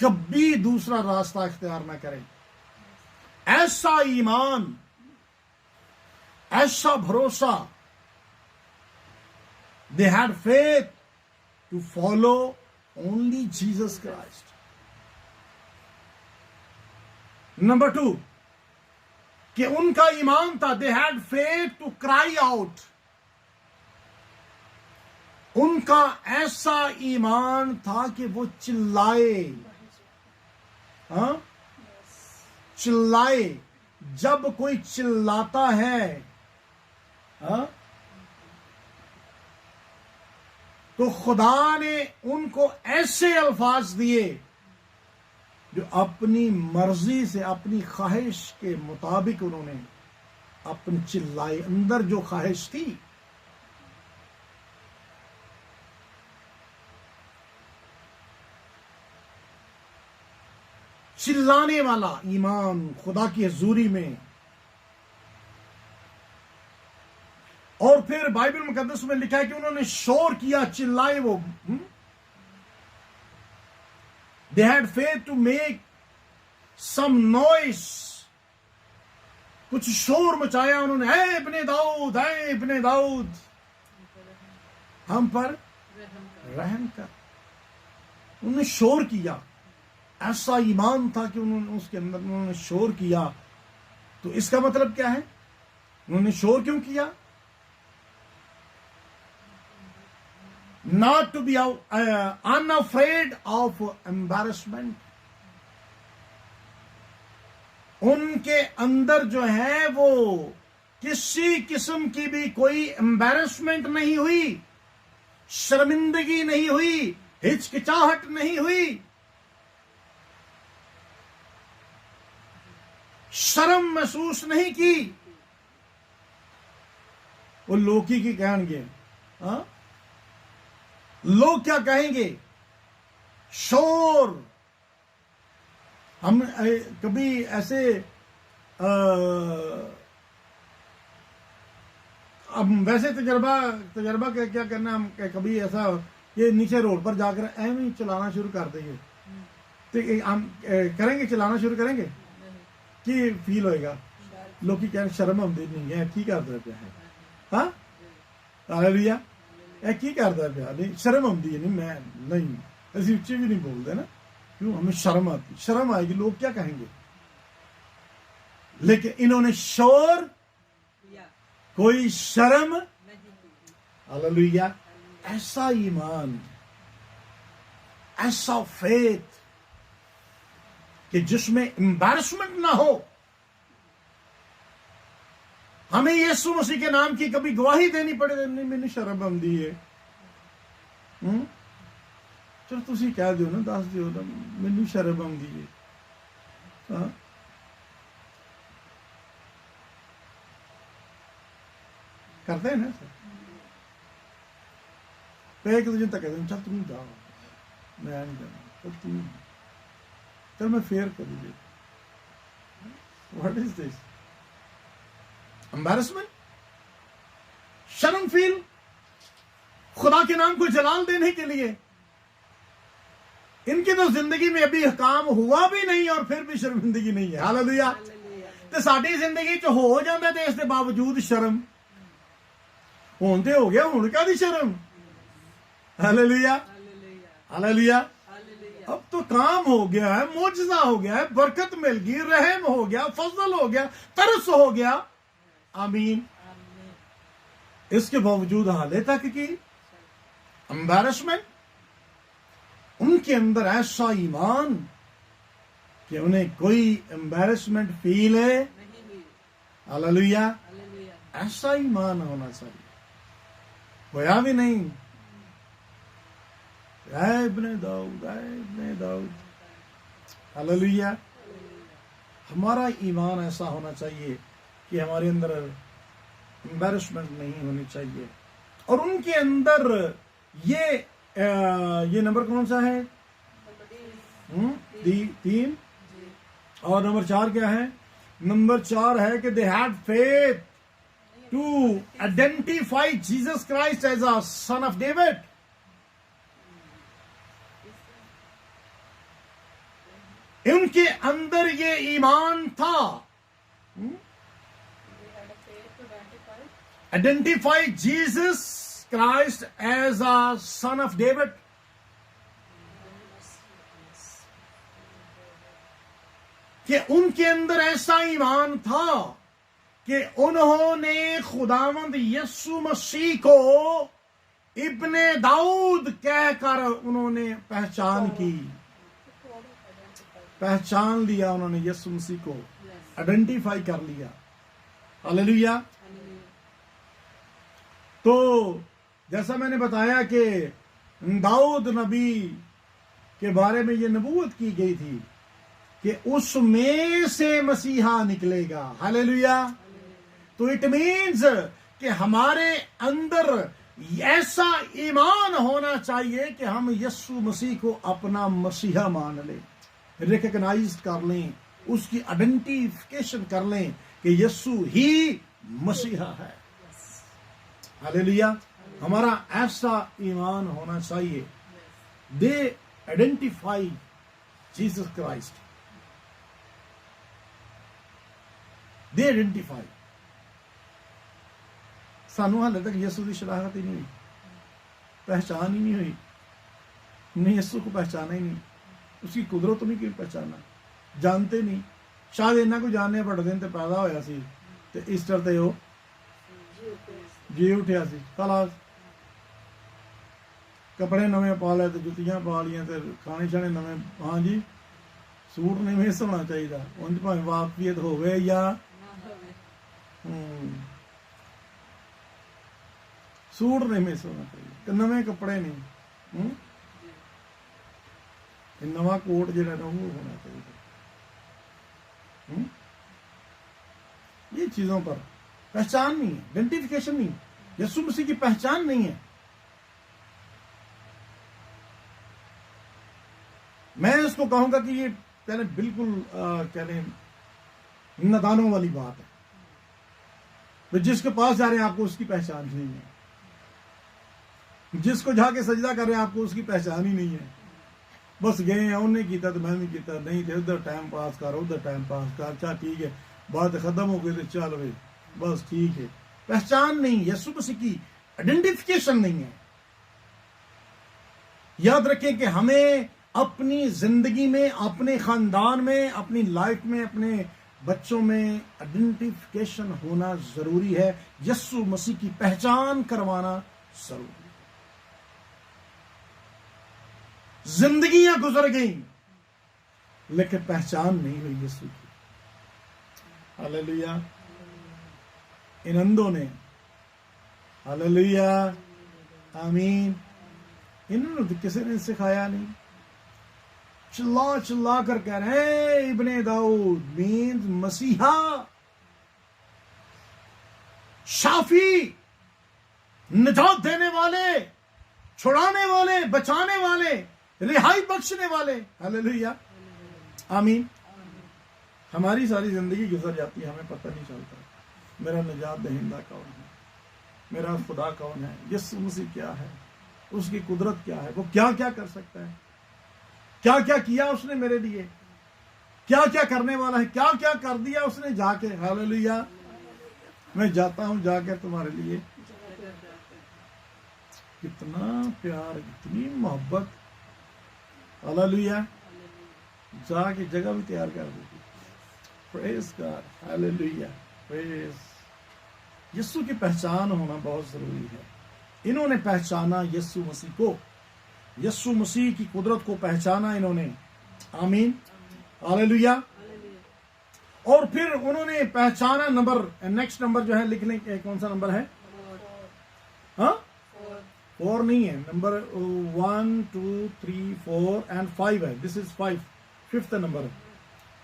Speaker 2: कभी दूसरा रास्ता इख्तियार ना करें। ऐसा ईमान, ऐसा भरोसा, they had faith to follow only Jesus Christ. Number 2, कि उनका ईमान था, they had faith to cry out. उनका ऐसा ईमान था कि वो चिल्लाए। हाँ, चिल्लाए। जब कोई चिल्लाता है, हाँ, तो खुदा ने उनको ऐसे अल्फाज दिए जो अपनी मर्जी से, अपनी ख्वाहिश के मुताबिक उन्होंने अपनी चिल्लाई, अंदर जो ख्वाहिश थी। चिल्लाने वाला ईमान खुदा की हजूरी में। और फिर बाइबल मुकद्दस में लिखा है कि उन्होंने शोर किया, चिल्लाए वो। They had faith to make some noise. कुछ शोर मचाया उन्होंने, ऐ इब्ने दाऊद, ऐ इब्ने दाऊद, हम पर रहम कर। उन्होंने शोर किया। ऐसा ईमान था कि उन्होंने उसके अंदर उन्होंने शोर किया। तो इसका मतलब क्या है? उन्होंने शोर क्यों किया? Not to be unafraid of embarrassment. उनके अंदर जो है वो किसी किस्म की भी कोई एम्बैरेसमेंट नहीं हुई, शर्मिंदगी नहीं हुई, हिचकिचाहट नहीं हुई, शर्म महसूस नहीं की। वो लोग की कहेंगे, हाँ, लोग क्या कहेंगे? शोर। हम कभी ऐसे अब वैसे तजर्बा क्या करना, हम कभी ऐसा ये नीचे रोड पर जाकर ऐਵੇਂ ही चलाना शुरू कर देंगे, तो हम करेंगे, चलाना शुरू करेंगे कि फील होएगा? ਲੋਕੀ ਕਹਿੰਦੇ ਸ਼ਰਮ ਆਉਂਦੀ ਨਹੀਂ ਹੈ, ਕੀ ਕਰਦਾ ਪਿਆ ਹੈ? ਹਾਂ, ਹਾਲੇਲੂਇਆ, ਇਹ ਕੀ ਕਰਦਾ ਪਿਆ? ਨਹੀਂ ਸ਼ਰਮ ਆਉਂਦੀ नहीं, मैं नहीं, ਅਸੀਂ ਉੱਚੀ भी नहीं बोलते ना, क्यों? हमें शर्म आती, शर्म आएगी, लोग क्या कहेंगे? लेकिन इन्होंने शोर, कोई शर्म, हालेलुया, ऐसा ईमान, ऐसा फेथ कि जिसमें एम्बैरसमेंट ना हो। हमें यीशु मसीह के नाम की कभी गवाही देनी पड़े, नहीं मैंने शर्म आती है, चलो तुसी कह दो ना, दस दो ना, मैनू शर्म आती है। हाँ, करते हैं ना सर, तो एक दूसरे तक कहते हैं चल तुम जाओ, मैं नहीं जाना, चल तुम, चल मैं फेयर कर दीजिए। What is this? एम्बैरसमेंट, शर्म फील, खुदा के नाम को जलाल देने के लिए। इनकी तो जिंदगी में अभी काम हुआ भी नहीं और फिर भी शर्मिंदगी नहीं है। हालेलुया। तो साडी जिंदगी च हो जाता तो इसके बावजूद शर्म होंदे हो गया, हुण कादी शर्म? Hallelujah, hallelujah. अब तो काम हो गया है, मुआजिजा हो गया है, बरकत मिल गई, रहम हो गया, फजल हो गया, तरस हो गया। आमीन। इसके बावजूद हाले तक की एम्बैरसमेंट, उनके अंदर ऐसा ईमान कि उन्हें कोई एम्बैरसमेंट फील है। हालेलुया, ऐसा ईमान होना चाहिए। होया भी नहीं। इब्ने दाऊद, इब्ने दाऊद, हालेलुया। हमारा ईमान ऐसा होना चाहिए कि हमारे अंदर एम्बैरसमेंट नहीं होनी चाहिए। और उनके अंदर ये नंबर कौन सा है? 3। और नंबर 4 क्या है? नंबर 4 है कि they had faith to identify Jesus Christ as a son of David. उनके अंदर ये ईमान था, identify Jesus Christ as a son of David. कि उनके अंदर ऐसा ईमान था कि उन्होंने खुदावंद यीशु मसीह को इब्ने दाऊद कहकर उन्होंने पहचान की, पहचान लिया। उन्होंने यीशु मसीह को आइडेंटिफाई कर लिया। हालेलुया। तो जैसा मैंने बताया कि दाऊद नबी के बारे में ये नबूवत की गई थी कि उसमें से मसीहा निकलेगा। हालेलुया। तो इट मीन्स कि हमारे अंदर ऐसा ईमान होना चाहिए कि हम यीशु मसीह को अपना मसीहा मान लें, रिकॉग्नाइज कर लें, उसकी आइडेंटिफिकेशन कर लें कि यीशु ही मसीहा है। हालेलुया। हमारा ऐसा ईमान होना चाहिए। They identify Jesus Christ, they identify. सानू हाले तक यीशु की शनाख्त ही नहीं हुई, पहचान ही नहीं हुई। हमने यीशु को पहचाना ही नहीं, उसकी कुदरत नहीं क्यों पहचाना, जानते नहीं। शायद इन्ना को जानने बड़े दिन ते पैदा होया सी ते ईस्टर ते वो जी उठिया सी। खलास कपड़े नवे पा ले, जुत्तियां पा लियां, खाने छाने नवे। हाँ जी, सूट नहीं मिस होना चाहिए, उंज भावें वाकफियत होवे या सूट नहीं मिस होना चाहिए, नवे कपड़े नहीं। नवा कोट जो ना वो होना चाहिए। ये चीजों पर पहचान नहीं है, आइडेंटिफिकेशन नहीं, यीशु मसीह की पहचान नहीं है। मैं इसको कहूंगा कि ये कहने बिल्कुल कहने नादानों वाली बात है। तो जिसके पास जा रहे हैं आपको उसकी पहचान नहीं है, जिसको जाके सजदा कर रहे हैं आपको उसकी पहचान ही नहीं है। बस गए हैं, उन्हें किया तो मैं भी किया, नहीं थे उधर टाइम पास कर, उधर टाइम पास कर, अच्छा ठीक है बात खत्म हो गई तो चल भाई बस ठीक है। पहचान नहीं, यीशु मसीह की आइडेंटिफिकेशन नहीं है। याद रखें कि हमें अपनी जिंदगी में, अपने खानदान में, अपनी लाइफ में, अपने बच्चों में आइडेंटिफिकेशन होना जरूरी है। यीशु मसीह की पहचान करवाना जरूरी है। जिंदगियां गुजर गई लेकिन पहचान नहीं हुई यीशु की। हालेलुया। इन अंधों ने, हालेलुया, आमीन, इन्होंने तो किसी ने सिखाया नहीं। चिल्ला चिल्ला कर कह रहे हैं इब्ने दाऊद मीन्स मसीहा, शाफी, निजात देने वाले, छुड़ाने वाले, बचाने वाले, रिहाई बख्शने वाले। हालेलुया, आमीन। हमारी सारी जिंदगी गुजर जाती है, हमें पता नहीं चलता मेरा निजात दहिंदा कौन है, मेरा खुदा कौन है, यीशु मसीह क्या है, उसकी कुदरत क्या है, वो क्या क्या कर सकता है, क्या क्या किया उसने मेरे लिए, क्या क्या करने वाला है, क्या क्या कर दिया उसने जाके। हालेलुया। मैं जाता हूं जाकर तुम्हारे लिए। कितना प्यार, कितनी मोहब्बत। हालेलुया। जाके जगह भी तैयार कर देती। Praise God. हालेलुया। प्रेज। यीशु की पहचान होना बहुत जरूरी है। इन्होंने पहचाना यीशु मसीह को, यीशु मसीह की कुदरत को पहचाना इन्होंने। आमीन। हालेलुया। और फिर उन्होंने पहचाना। नेक्स्ट नंबर जो है लिखने, कौन सा नंबर है? हाँ, 4 नहीं है, नंबर 1 2 3 4 एंड 5 है। This is 5, 5th number.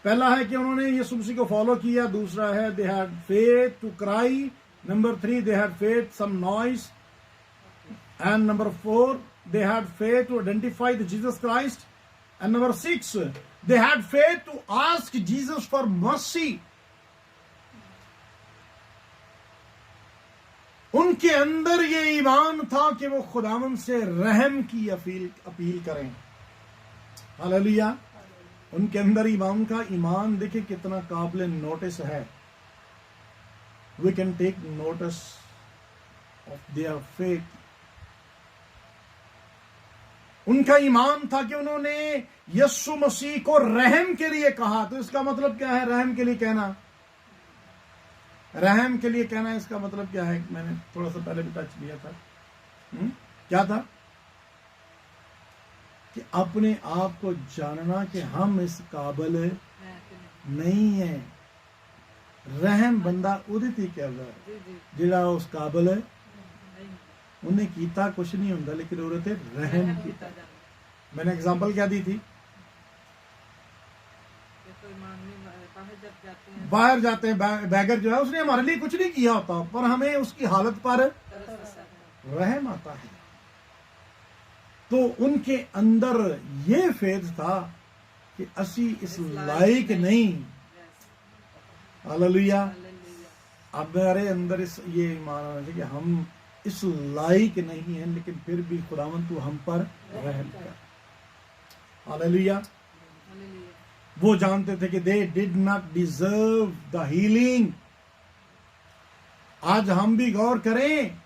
Speaker 2: पहला है कि उन्होंने यीशु मसीह को फॉलो किया। दूसरा है they had faith to cry. Number 3 they had faith some noise. And number 4 they had faith to identify the Jesus Christ. And number 6, they had faith to ask Jesus for mercy. उनके अंदर ये ईमान था कि वो खुदावंद से रहम की अपील करें। हालेलुया। उनके अंदर ईमान का, ईमान देखिए कितना काबिल नोटिस है। We can take notice of their faith. उनका ईमान था कि उन्होंने यीशु मसीह को रहम के लिए कहा। तो इसका मतलब क्या है रहम के लिए कहना? रहम के लिए कहना इसका मतलब क्या है? मैंने थोड़ा सा पहले भी टच किया था। क्या था? कि अपने आप को जानना कि हम इस काबिल नहीं है। रहम बंदा उदित ही कहता है जिहड़ा उस काबिल है। उन्हें कीता कुछ नहीं होता लेकिन औरत रहम कीता। मैंने एग्जांपल क्या दी थी? बाहर जाते हैं, बैगर जो है उसने हमारे लिए कुछ नहीं किया होता, पर हमें उसकी हालत पर रहम आता है। तो उनके अंदर ये फेथ था कि असी इस लायक नहीं। हालेलुया। अब मेरे अंदर इस ये ईमान होना चाहिए कि हम इस लायक नहीं है, लेकिन फिर भी खुदावंद तू हम पर रहम कर। हालेलुया। वो जानते थे कि they did not deserve the healing. आज हम भी गौर करें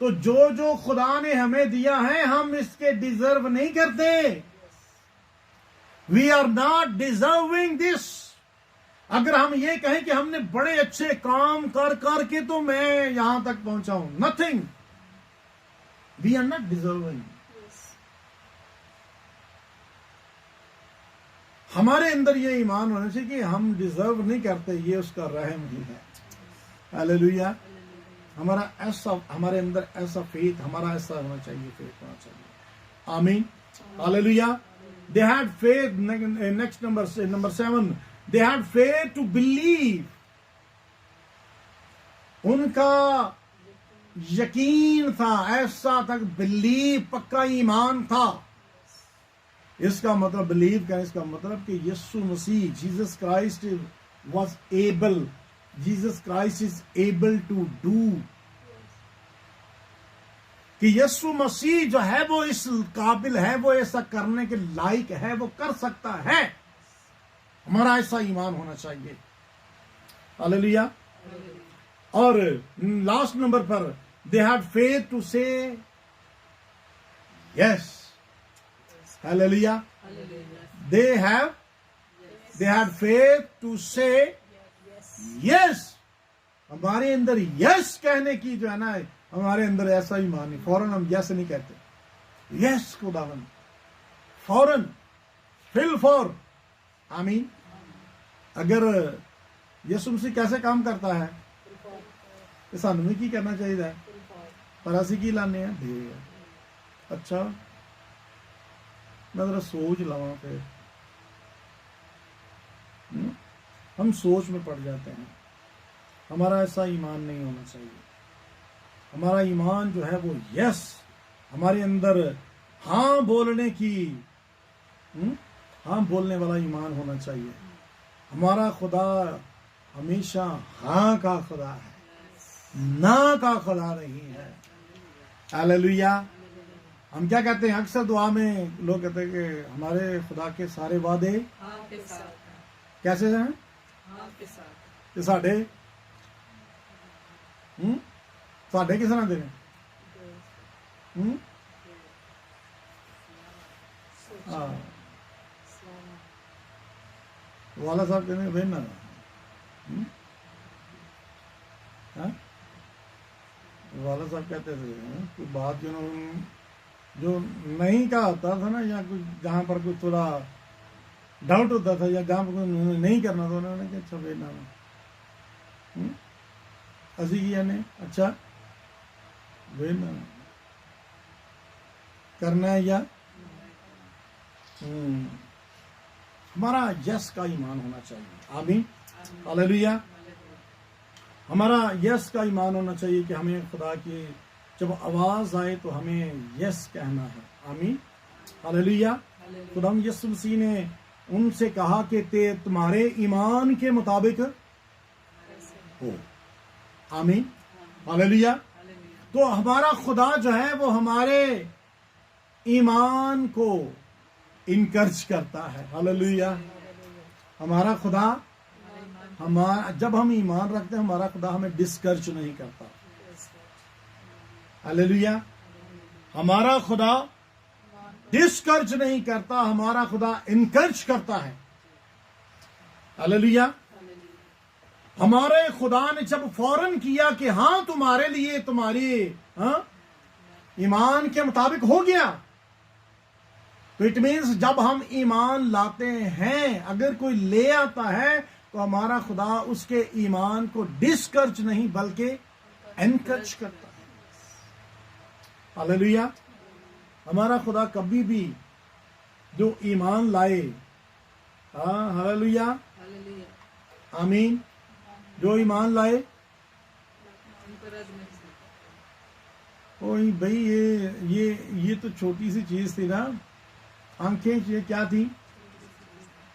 Speaker 2: तो जो जो खुदा ने हमें दिया है हम इसके डिजर्व नहीं करते। We are not deserving this. अगर हम ये कहें कि हमने बड़े अच्छे काम कर करके तो मैं यहां तक पहुंचा हूं, nothing, we are not deserving. हमारे अंदर ये ईमान होना चाहिए कि हम डिजर्व नहीं करते, ये उसका रहम ही है। हालेलुया। हमारा ऐसा, हमारे अंदर ऐसा फेथ, हमारा ऐसा होना चाहिए, फेथ होना चाहिए। आमीन। Hallelujah. They had faith. Next number 7, they had faith to believe. उनका यकीन था, ऐसा तक बिलीव, पक्का ईमान था। इसका मतलब बिलीव का इसका मतलब कि यीशु मसीह, Jesus Christ was able, Jesus Christ is able to do. कि यीशु मसीह जो है वो इस काबिल है, वो ऐसा करने के लायक है, वो कर सकता है। हमारा ऐसा ईमान होना चाहिए। हालेलुया। और लास्ट नंबर पर they had faith to say yes, hallelujah. They had faith to say yes. हमारे अंदर यस कहने की जो है ना, हमारे अंदर ऐसा ही मान नहीं, फौरन हम यस नहीं कहते, यस खुदावन, फौरन फिल फॉर आमीन। अगर यीशु मसीह कैसे काम करता है तो सानू भी की करना चाहिए, पर असी की लाने हैं। अच्छा मैं जरा सोच लवा, फिर हम सोच में पड़ जाते हैं। हमारा ऐसा ईमान नहीं होना चाहिए। हमारा ईमान जो है वो यस, हमारे अंदर हाँ बोलने की, हाँ बोलने वाला ईमान होना चाहिए। हमारा खुदा हमेशा हाँ का खुदा है, ना का खुदा नहीं है। हालेलुया। हम क्या कहते हैं अक्सर दुआ में, लोग कहते हैं कि हमारे खुदा के सारे वादे कैसे हैं, कि साढ़े साढ़े किस तरह दे वाला साहब कहते हैं ना, वाला साहब कहते थे कोई बात जो नहीं कहा होता था ना, या कुछ जहां पर कुछ थोड़ा डाउट होता था, या जहां पर कुछ नहीं करना था, उन्होंने कहा अच्छा वे ना असी किया ने, अच्छा वे ना करना है या हमारा यस का ईमान होना चाहिए। आमीन, हालेलुया। हमारा यस का ईमान होना चाहिए कि हमें खुदा की जब आवाज आए तो हमें यस कहना है। आमीन, हालेलुया। खुदा यीशु मसीह ने उनसे कहा कि ते तुम्हारे ईमान के मुताबिक हो। आमीन, हालेलुया। तो हमारा खुदा जो है वो हमारे ईमान को इनकरेज करता है। हालेलुया। हमारा खुदा, हमारा जब हम ईमान रखते हैं, हमारा खुदा हमें डिस्करेज नहीं करता। हालेलुया। हमारा खुदा डिस्करेज नहीं करता, हमारा खुदा इनकरेज करता है। हालेलुया। हमारे खुदा ने जब फौरन किया कि हाँ तुम्हारे लिए, तुम्हारी ईमान के मुताबिक हो गया, तो इट मीन्स जब हम ईमान लाते हैं, अगर कोई ले आता है तो हमारा खुदा उसके ईमान को डिस्करेज नहीं बल्कि एनकरेज करता है। हालेलुया। हमारा खुदा कभी भी जो ईमान लाए, हालेलुया, आमीन, जो ईमान लाए, ओए भाई ये तो छोटी सी चीज थी ना, आंखें ये क्या थी,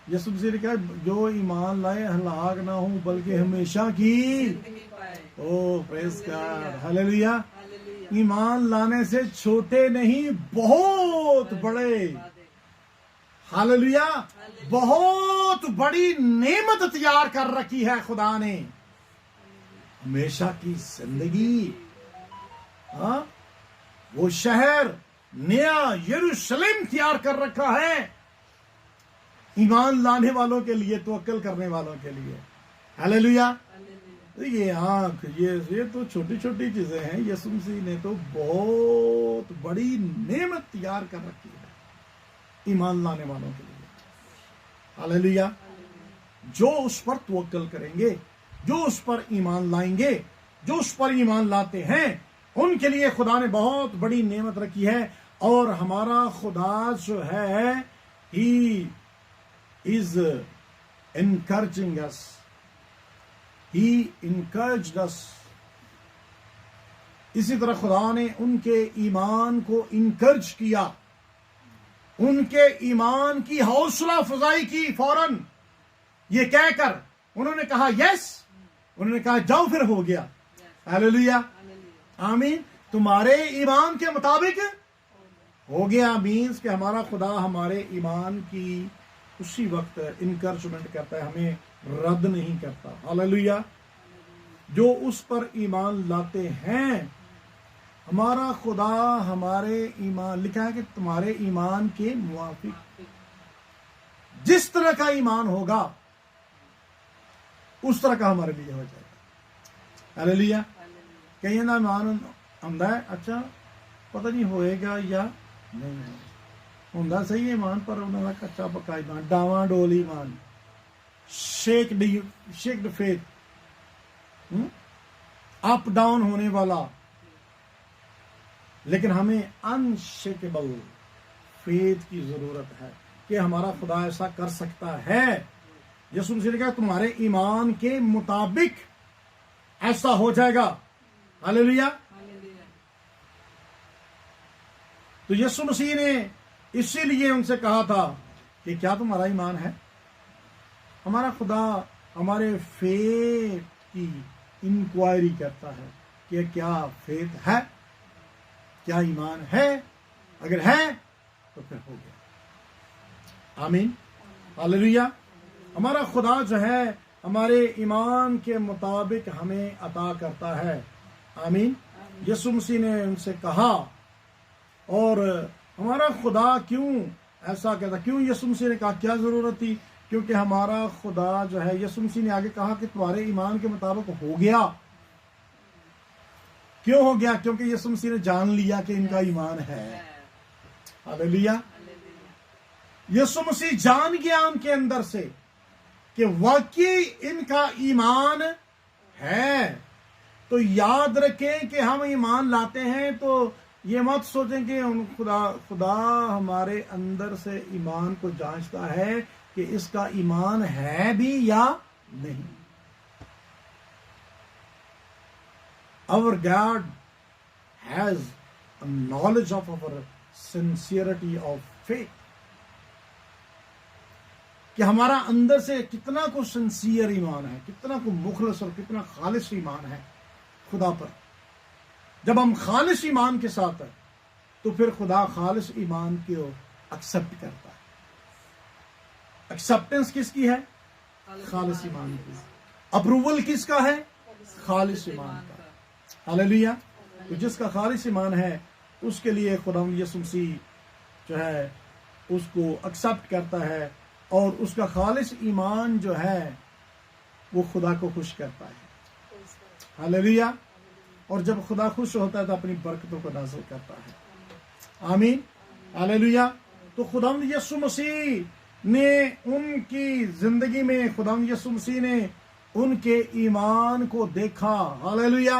Speaker 2: यीशु मसीह ने कहा जो ईमान लाए हलाक ना हो बल्कि हमेशा की। ओ प्रेज गॉड, हालेलुया। ईमान लाने से छोटे नहीं, बहुत बड़े, हालेलुया, बहुत बड़ी नेमत तैयार कर रखी है खुदा ने, हमेशा की जिंदगी। वो शहर नया यरूशलेम तैयार कर रखा है ईमान लाने वालों के लिए, तवक्कल करने वालों के लिए। हालेलुया। ये आंख, ये तो छोटी छोटी चीजें हैं, यीशु मसीह ने तो बहुत बड़ी नेमत तैयार कर रखी है ईमान लाने वालों के लिए। हालेलुया। जो उस पर तवक्कल करेंगे, जो उस पर ईमान लाएंगे, जो उस पर ईमान लाते हैं, उनके लिए खुदा ने बहुत बड़ी नेमत रखी है। और हमारा खुदा जो है, he is encouraging us, he encouraged us। इसी तरह खुदा ने उनके ईमान को इनकरेज किया, उनके ईमान की हौसला अफजाई की। फौरन ये कहकर उन्होंने कहा यस, उन्होंने कहा जाओ, फिर हो गया। हालेलुया, आमीन। तुम्हारे ईमान के मुताबिक हो गया, मीन्स कि हमारा खुदा हमारे ईमान की उसी वक्त इनकरेजमेंट करता है, हमें रद्द नहीं करता। हालेलुया। जो उस पर ईमान लाते हैं। हमारा खुदा हमारे ईमान, लिखा है कि तुम्हारे ईमान के मुवाफिक जिस तरह का ईमान होगा उस तरह का हमारे लिए हो जाएगा। हालेलुया। कहीं ना ईमान आंदा है, अच्छा पता नहीं होएगा या नहीं होंदा सही ईमान, पर उन्होंने कच्चा पक्का ईमान, डावाडोल ईमान, शेक्ड फेथ, अप डाउन होने वाला। लेकिन हमें अनशेकेबल फेथ की जरूरत है कि हमारा खुदा ऐसा कर सकता है। यीशु मसीह ने कहा तुम्हारे ईमान के मुताबिक ऐसा हो जाएगा। हालेलुया। तो यीशु मसीह ने इसीलिए उनसे कहा था कि क्या तुम्हारा ईमान है। हमारा खुदा हमारे फेथ की इंक्वायरी करता है कि क्या फेथ है, क्या ईमान है। अगर है तो फिर हो गया। आमीन। हालेलुया। हमारा खुदा जो है हमारे ईमान के मुताबिक हमें अता करता है। आमीन। यीशु मसीह ने उनसे कहा, और हमारा खुदा क्यों ऐसा कहता, क्यों यीशु मसीह ने कहा, क्या जरूरत थी, क्योंकि हमारा खुदा जो है, यीशु मसीह ने आगे कहा कि तुम्हारे ईमान के मुताबिक हो गया। क्यों हो गया? क्योंकि यीशु मसीह ने जान लिया कि इनका ईमान है। हालेलुया। यीशु मसीह जान गया उनके अंदर से कि वाकई इनका ईमान है। तो याद रखें कि हम ईमान लाते हैं तो ये मत सोचें कि खुदा हमारे अंदर से ईमान को जांचता है कि इसका ईमान है भी या नहीं। Our God has a knowledge of our sincerity of faith, कि हमारा अंदर से कितना को सिंसियर ईमान है, कितना को मुखलस और कितना खालिस ईमान है खुदा पर। जब हम खालिस ईमान के साथ हैं तो फिर खुदा खालिस ईमान को एक्सेप्ट करता है। एक्सेप्टेंस किसकी है? खालिस ईमान की। अप्रूवल किसका है? खालिस ईमान का। हालेलुया। तो जिसका खालिस ईमान है उसके लिए खुदा यीशु मसीह जो है उसको एक्सेप्ट करता है, और उसका खालिस ईमान जो है वो खुदा को खुश करता है। हालेलुया। और जब खुदा खुश होता है तो अपनी बरकतों को नाज़िल करता है। आमीन। हालेलुया। तो खुदा यीशु मसीह ने उनकी जिंदगी में, खुदा यीशु मसीह ने उनके ईमान को देखा। हालेलुया।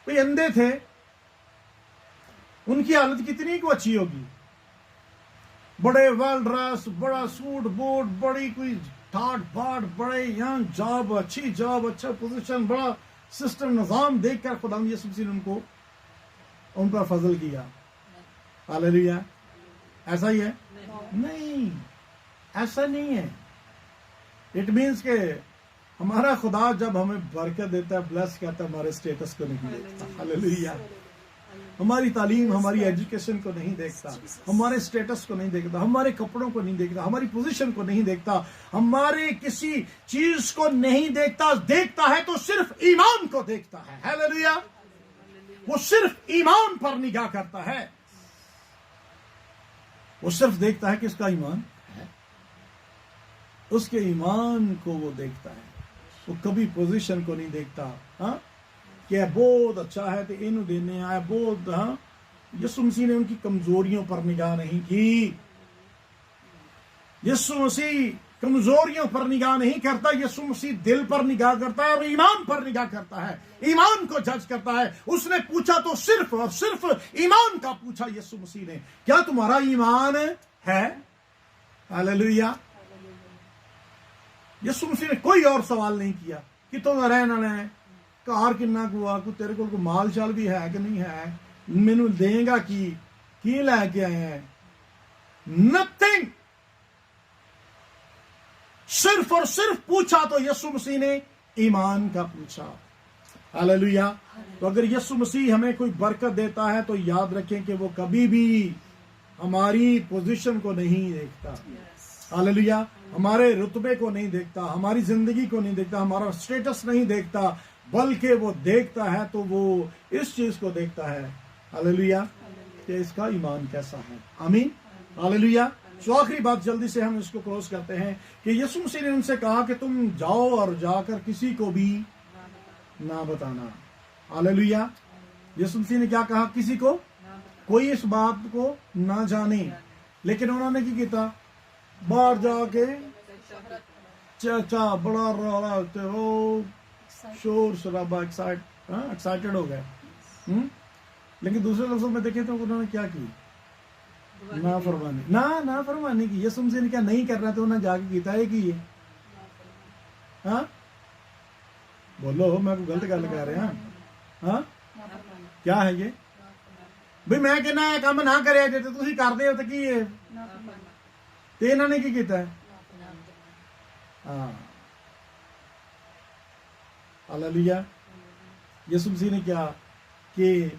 Speaker 2: वे अंधे थे, उनकी हालत कितनी को अच्छी होगी। बड़े वेल ड्रेस, बड़ा सूट बूट, बड़ी कोई ठाट बाट, बड़े यंग जॉब, अच्छी जॉब, अच्छा पोजीशन, बड़ा सिस्टम निजाम देखकर खुदा यीशु मसीह ने उनको उन पर फजल किया। हालेलुया। ऐसा ही है? नहीं, ऐसा नहीं है। इट मीन्स के हमारा खुदा जब हमें बरकत देता है, ब्लेस करता है, हमारे स्टेटस को नहीं देखता। हालेलुया। हमारी तालीम, हमारी एजुकेशन को नहीं देखता, हमारे स्टेटस को नहीं देखता, हमारे कपड़ों को नहीं देखता, हमारी पोजीशन को नहीं देखता, हमारे किसी चीज को नहीं देखता। देखता है तो सिर्फ ईमान को देखता है। हालेलुया। वो सिर्फ ईमान पर निगाह करता है। वो सिर्फ देखता है कि इसका ईमान है, उसके ईमान को वो देखता है। वो कभी पोजीशन को नहीं देखता। हाँ, कि बहुत अच्छा है तो इन देने आया बहुत। हाँ, यीशु मसीह ने उनकी कमजोरियों पर निगाह नहीं की। यीशु मसीह कमजोरियों पर निगाह नहीं करता। यीशु मसीह दिल पर निगाह करता है और ईमान पर निगाह करता है, ईमान को जज करता है। उसने पूछा तो सिर्फ और सिर्फ ईमान का पूछा यीशु मसीह ने, क्या तुम्हारा ईमान है? हालेलुया। यीशु मसीह ने कोई और सवाल नहीं किया कि तुम रहना है, घर किन्ना हुआ, को तेरे को माल चाल भी है कि नहीं है, मैनू देगा की लैके आए हैं? नथिंग। सिर्फ और सिर्फ पूछा तो यीशु मसीह ने ईमान का पूछा। हालेलुया। तो अगर यीशु मसीह हमें कोई बरकत देता है तो याद रखें कि वो कभी भी हमारी पोजीशन को नहीं देखता। हालेलुया। हमारे रुतबे को नहीं देखता, हमारी जिंदगी को नहीं देखता, हमारा स्टेटस नहीं देखता, बल्कि वो देखता है तो वो इस चीज को देखता है, हालेलुया, कि इसका ईमान कैसा है। आमीन, हालेलुया। तो आखिरी बात जल्दी से हम इसको क्लोज करते हैं कि यीशु मसीह ने उनसे कहा कि तुम जाओ और जाकर किसी को भी ना बताना। हालेलुया। यीशु मसीह ने क्या कहा? किसी को, कोई इस बात को ना जाने। लेकिन उन्होंने क्या किया? बाहर जाके चाचा बड़ा रौला, वो शोर शराबा, एक्साइटेड हो गए। लेकिन दूसरे लफ्जों में देखें तो उन्होंने क्या की? ना फरमानी की। यीशु मसीह ने क्या नहीं करना तो उन्होंने जाके कीता है कि ये, हाँ बोलो, मैं कोई गलत गल कर रहा? हाँ, क्या है ये? भाई मैं कहना है काम ना करे जे तुसीं करदे हो तो की है? ते इन्होंने की कीता है? हाँ, हालेलुया। यीशु मसीह ने क्या कि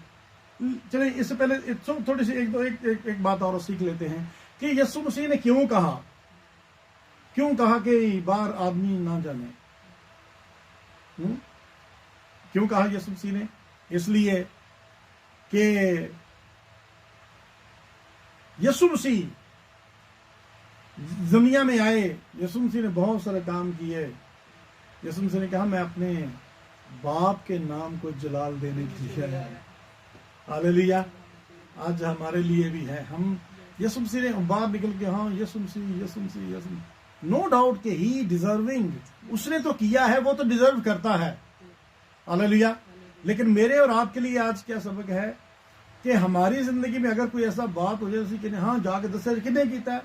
Speaker 2: चलिए इससे पहले थोड़ी सी एक बात और सीख लेते हैं कि यीशु मसीह ने क्यों कहा कि बाहर आदमी ना जाने? क्यों कहा यीशु मसीह ने? इसलिए कि यीशु मसीह दुनिया में आए, यीशु मसीह ने बहुत सारे काम किए। यीशु मसीह ने कहा मैं अपने बाप के नाम को जलाल देने के लिए है। हालेलुया। आज हमारे लिए भी है। हम यीशु मसीह ने बाहर निकल के, हाँ यीशु मसीह, नो डाउट कि ही डिजर्विंग, उसने तो किया है, वो तो डिजर्व करता है। हालेलुया। लेकिन मेरे और आपके लिए आज क्या सबक है कि हमारी जिंदगी में अगर कोई ऐसा बात हो जाए कि हाँ जाके दसे किने कीता है,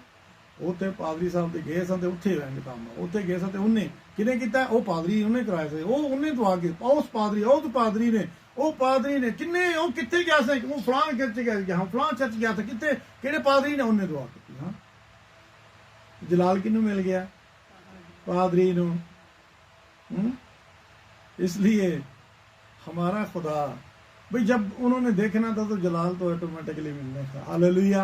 Speaker 2: उत्थे पादरी साहब ते गए सन, उत्थे रंग काम उत्थे गए सन, उन्हें किने कीता? वो पादरी उन्हें कराया से, वो उन्हें तो आके उस पादरी, वो तो पादरी ने, वो पादरी ने किन्ने, वो कितने गया से, वो फलां चर्च गया, हाँ फलां चर्च गया था, कितने केड़े पादरी ने उन्हें दुआ की? हाँ, जलाल किन्नू मिल गया? पादरी नू। इसलिए हमारा खुदा भाई जब उन्होंने देखना था तो जलाल तो ऑटोमेटिकली मिलने था। Hallelujah,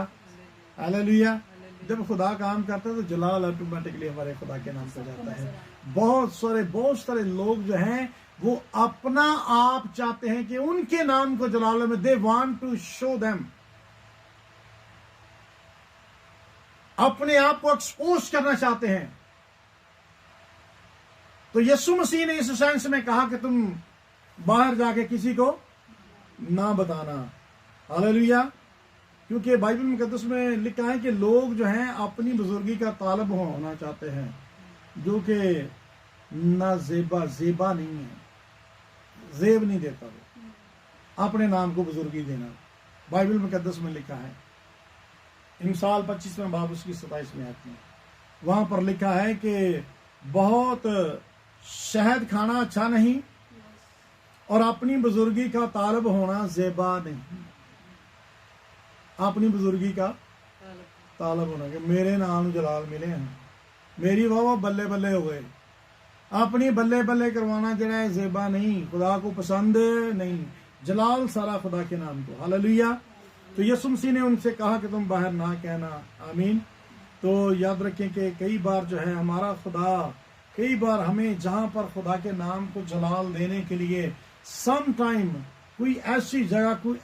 Speaker 2: hallelujah. जब खुदा काम करता है तो जलाल ऑटोमेटिकली हमारे खुदा के नाम पे जाता है। बहुत सारे लोग जो हैं वो अपना आप चाहते हैं कि उनके नाम को जलाल में, they want to show them, अपने आप को एक्सपोज करना चाहते हैं। तो यीशु मसीह ने इस सेंस में कहा कि तुम बाहर जाके किसी को ना बताना। हालेलुया। क्योंकि बाइबल मुकद्दस में लिखा है कि लोग जो हैं अपनी बुजुर्गी का तालब होना चाहते हैं, जो कि ना जेबा नहीं है, जेब नहीं देता वो अपने नाम को बुजुर्गी देना। बाइबल मुकद्दस में लिखा है, इमसाल 25वें बाब उसकी 27वें आयत में, वहां पर लिखा है कि बहुत शहद खाना अच्छा नहीं और अपनी बुजुर्गी का तालब होना जेबा नहीं। अपनी बुजुर्गी का तालब होना कि मेरे नाम जलाल मिले हैं, मेरी वाह बल्ले बल्ले हो गए। अपनी बल्ले बल्ले करवाना जरा है जेबा नहीं, खुदा को पसंद नहीं। जलाल सारा खुदा के नाम को। हालेलुया। तो यीशु मसीह ने उनसे कहा कि तुम बाहर ना कहना। आमीन। तो याद रखें कि कई बार जो है हमारा खुदा, कई बार हमें जहां पर खुदा के नाम को जलाल देने के लिए सम टाइम कोई ऐसी जगह, कोई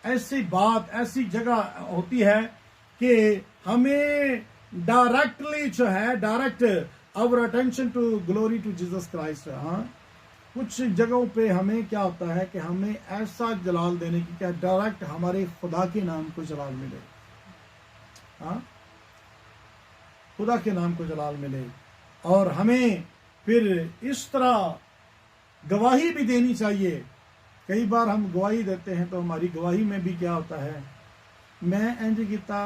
Speaker 2: ऐसी बात, ऐसी जगह होती है कि हमें डायरेक्टली जो है, direct our attention to glory to Jesus Christ. हाँ, कुछ जगहों पे हमें क्या होता है कि हमें ऐसा जलाल देने की, क्या डायरेक्ट हमारे खुदा के नाम को जलाल मिले। हाँ, खुदा के नाम को जलाल मिले। और हमें फिर इस तरह गवाही भी देनी चाहिए। कई बार हम गवाही देते हैं तो हमारी गवाही में भी क्या होता है, मैं इंज किता,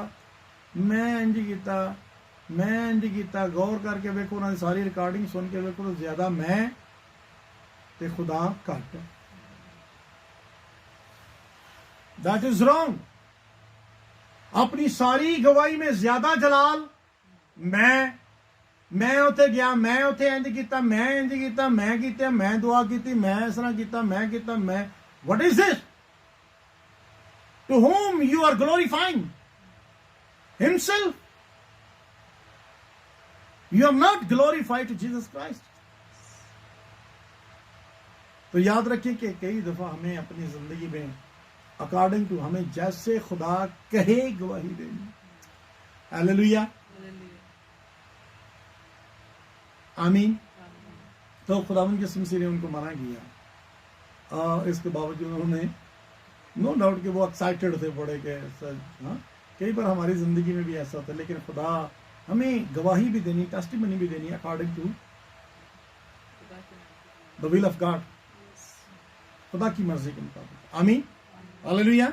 Speaker 2: मैं इंज किता, मैं इंज किता। गौर करके देखो ना, सारी रिकॉर्डिंग सुन के देखो तो ज्यादा मैं ते खुदा घट। That is wrong. अपनी सारी गवाही में ज्यादा जलाल मैं उथे गया, मैं उथे इंज किया, मैं इंज किया, मैं किया, मैं दुआ की, मैं इस तरह किया, मैं किया, मैं। What is this? To whom you are glorifying? Himself? You have not glorified to Jesus Christ. तो याद रखिए कि कई दफा हमें अपनी जिंदगी में अकॉर्डिंग टू हमें जैसे खुदा कहे गवाही देनी। हालेलुया, आमीन। तो खुदावंद के सिमसी ने उनको मना किया। इसके बावजूद उन्होंने, नो डाउट कि वो एक्साइटेड थे बड़े के सर। हाँ, कई बार हमारी जिंदगी में भी ऐसा होता है, लेकिन खुदा हमें गवाही भी देनी, टेस्टिमनी भी देनी according to the will of God, खुदा की मर्जी के मुताबिक। आमीन, हालेलुया।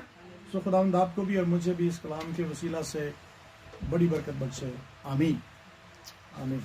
Speaker 2: सो खुदावंद आपको भी और मुझे भी इस कलाम के वसीला से बड़ी बरकत बख्शे। आमीन, आमीन।